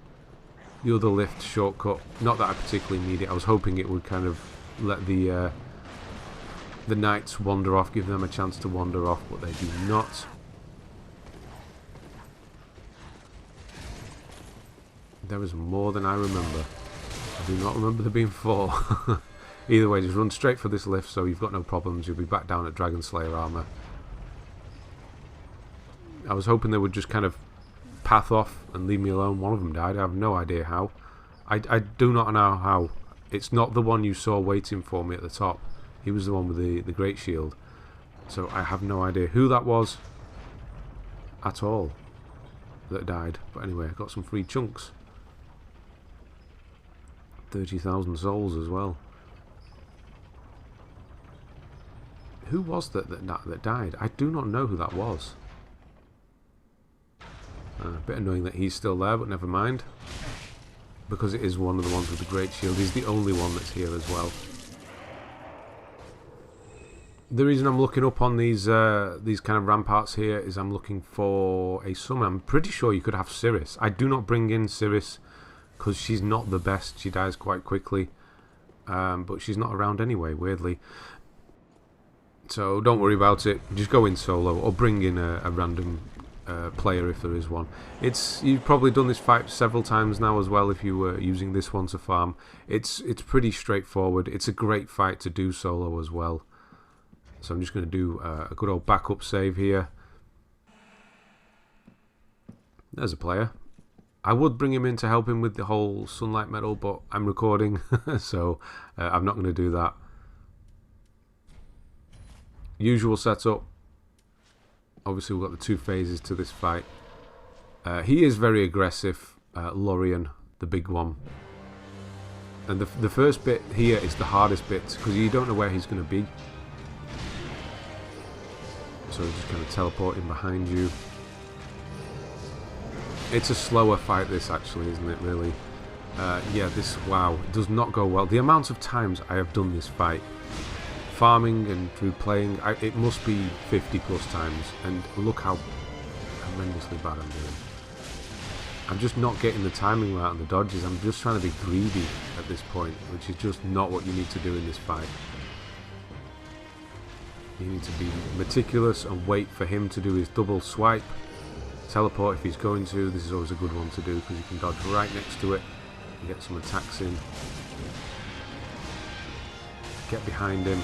other lift shortcut. Not that I particularly need it. I was hoping it would kind of let the knights wander off, give them a chance to wander off, but they do not. There was more than I remember. I do not remember there being 4. Either way, just run straight for this lift, so you've got no problems. You'll be back down at Dragon Slayer armor. I was hoping they would just kind of path off and leave me alone. One of them died. I have no idea how. I do not know how. It's not the one you saw waiting for me at the top. He was the one with the great shield. So I have no idea who that was at all that died. But anyway, I got some free chunks. 30,000 souls as well. Who was that died? I do not know who that was. A bit annoying that he's still there, but never mind. Because it is one of the ones with the great shield. He's the only one that's here as well. The reason I'm looking up on these kind of ramparts here is I'm looking for a summon. I'm pretty sure you could have Cirrus. I do not bring in Cirrus because she's not the best. She dies quite quickly. But she's not around anyway, weirdly. So don't worry about it. Just go in solo or bring in a random player if there is one. You've probably done this fight several times now as well if you were using this one to farm. It's pretty straightforward. It's a great fight to do solo as well. So I'm just going to do a good old backup save here. There's a player. I would bring him in to help him with the whole sunlight medal, but I'm recording, so I'm not going to do that. Usual setup. Obviously we've got the 2 phases to this fight. He is very aggressive, Lorien, the big one. And the first bit here is the hardest bit, because you don't know where he's going to be. So just kind of teleporting behind you. It's a slower fight this actually, isn't it, really? Yeah, wow, it does not go well. The amount of times I have done this fight, farming and through playing, it must be 50 plus times, and look how horrendously bad I'm doing. I'm just not getting the timing right on the dodges. I'm just trying to be greedy at this point, which is just not what you need to do in this fight. You need to be meticulous and wait for him to do his double swipe. Teleport if he's going to. This is always a good one to do because you can dodge right next to it and get some attacks in. Get behind him.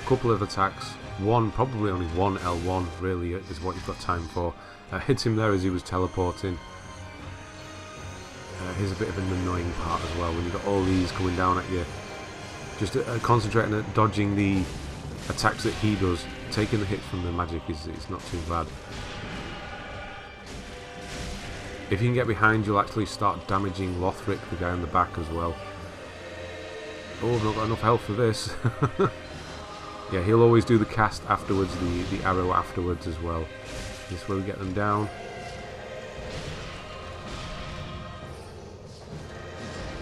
Couple of attacks. Probably only one L1 really is what you've got time for. Hit him there as he was teleporting. Here's a bit of an annoying part as well when you've got all these coming down at you. Just concentrating at dodging the attacks that he does. Taking the hits from the magic is not too bad. If you can get behind, you'll actually start damaging Lothric, the guy in the back as well. Oh, I've not got enough health for this. Yeah, he'll always do the cast afterwards, the arrow afterwards as well. This is where we get them down.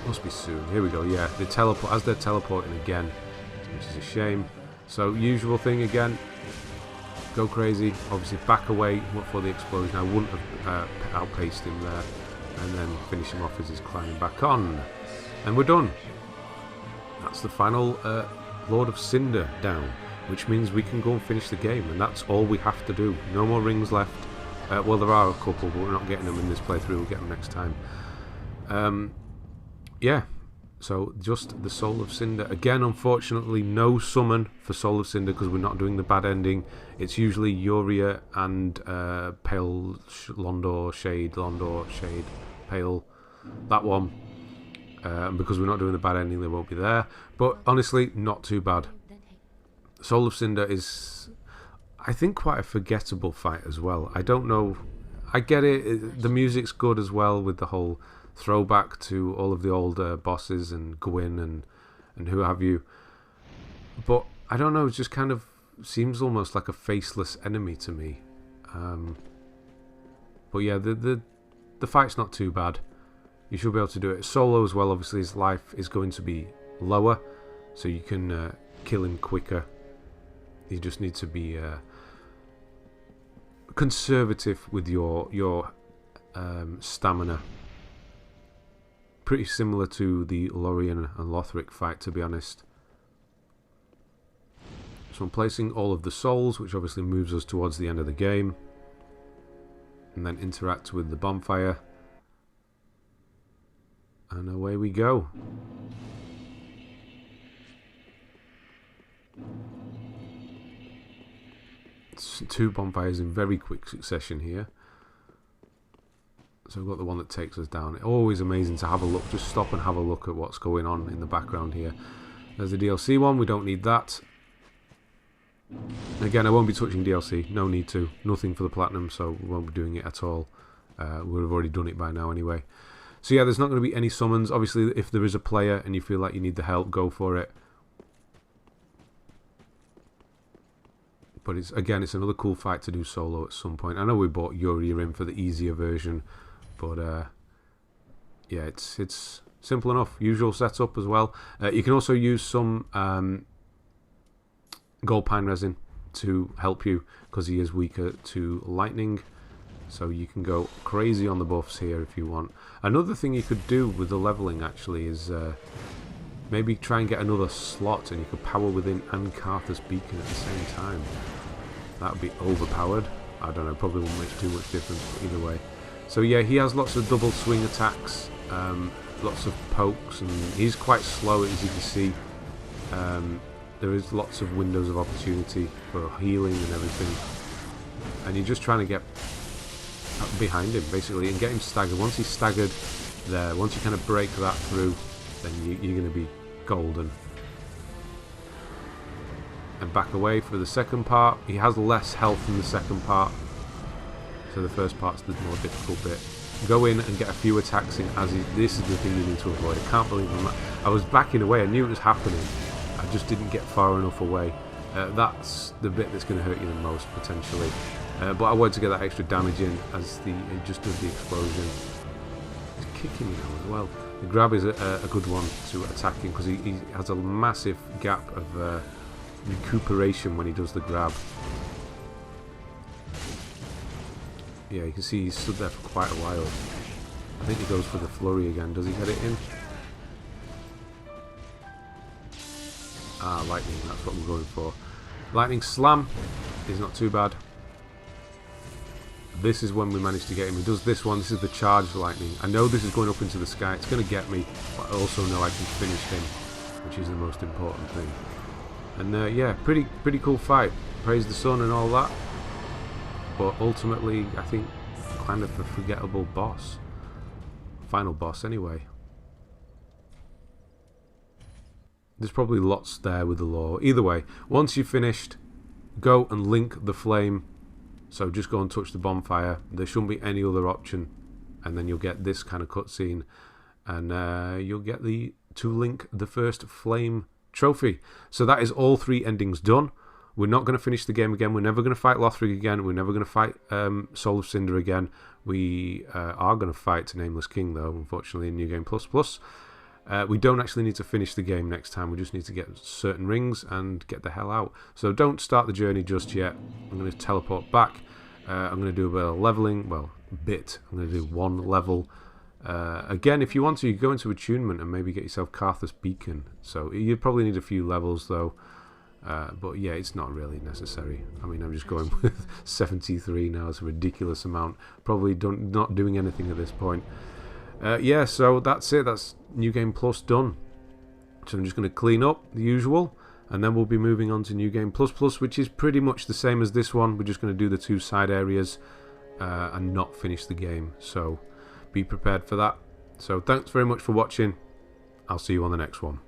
Must be soon. Here we go. Yeah, they teleport as they're teleporting again, which is a shame. So usual thing again. Go crazy. Obviously back away for the explosion. I wouldn't have outpaced him there, and then finish him off as he's climbing back on. And we're done. That's the final Lord of Cinder down, which means we can go and finish the game, and that's all we have to do. No more rings left. Well, there are a couple, but we're not getting them in this playthrough. We'll get them next time. Yeah, so just the Soul of Cinder. Again, unfortunately, no summon for Soul of Cinder because we're not doing the bad ending. It's usually Uria and Pale Londor, Shade, Pale, that one. Because we're not doing the bad ending, they won't be there. But honestly, not too bad. Soul of Cinder is, I think, quite a forgettable fight as well. I don't know. I get it. The music's good as well with the whole throwback to all of the old bosses and Gwyn and who have you. But I don't know. It just kind of seems almost like a faceless enemy to me. But yeah, the fight's not too bad. You should be able to do it solo as well. Obviously, his life is going to be lower, so you can kill him quicker. You just need to be conservative with your stamina. Pretty similar to the Lorien and Lothric fight, to be honest. So I'm placing all of the souls, which obviously moves us towards the end of the game, and then interact with the bonfire. And away we go. It's 2 bonfires in very quick succession here. So we've got the one that takes us down. Always amazing to have a look. Just stop and have a look at what's going on in the background here. There's the DLC one. We don't need that. Again, I won't be touching DLC. No need to. Nothing for the platinum, so we won't be doing it at all. We'll have already done it by now anyway. So yeah, there's not going to be any summons. Obviously, if there is a player and you feel like you need the help, go for it. But it's another cool fight to do solo at some point. I know we bought Uria in for the easier version, but yeah, it's simple enough. Usual setup as well. You can also use some gold pine resin to help you because he is weaker to lightning. So you can go crazy on the buffs here if you want. Another thing you could do with the leveling actually is maybe try and get another slot, and you could power within and Carthus Beacon at the same time. That would be overpowered. I don't know, probably won't make too much difference either way. So yeah, he has lots of double swing attacks, lots of pokes, and he's quite slow as you can see. There is lots of windows of opportunity for healing and everything. And you're just trying to get behind him basically and get him staggered. Once he's staggered there, once you kind of break that through, then you're going to be golden. And back away for the second part. He has less health in the second part, so the first part's the more difficult bit. Go in and get a few attacks in as this is the thing you need to avoid. I can't believe I was backing away. I knew it was happening. I just didn't get far enough away. That's the bit that's going to hurt you the most potentially. But I wanted to get that extra damage in as it just does the explosion. He's kicking me now as well. The grab is a good one to attack him because he has a massive gap of recuperation when he does the grab. Yeah, you can see he's stood there for quite a while. I think he goes for the flurry again. Does he get it in? Ah, lightning, that's what we're going for. Lightning slam is not too bad. This is when we managed to get him. He does this one. This is the charged lightning. I know this is going up into the sky. It's going to get me, but I also know I can finish him, which is the most important thing. And yeah, pretty cool fight. Praise the sun and all that. But ultimately, I think kind of a forgettable boss. Final boss, anyway. There's probably lots there with the lore. Either way, once you've finished, go and link the flame. So just go and touch the bonfire. There shouldn't be any other option. And then you'll get this kind of cutscene. And you'll get to link the first flame trophy. So that is all 3 endings done. We're not going to finish the game again. We're never going to fight Lothric again. We're never going to fight Soul of Cinder again. We are going to fight Nameless King, though, unfortunately, in New Game Plus. We don't actually need to finish the game next time. We just need to get certain rings and get the hell out. So don't start the journey just yet. I'm going to teleport back. I'm going to do a bit of leveling. Well, a bit. I'm going to do 1 level. Again, if you want to, you go into attunement and maybe get yourself Karthus Beacon. So you probably need a few levels, though. But yeah, it's not really necessary. I mean, I'm just going with 73 now. It's a ridiculous amount. Probably not doing anything at this point. Yeah, so that's it. That's New Game Plus done. So I'm just going to clean up the usual, and then we'll be moving on to New Game Plus, which is pretty much the same as this one. We're just going to do the 2 side areas and not finish the game. So be prepared for that. So thanks very much for watching. I'll see you on the next one.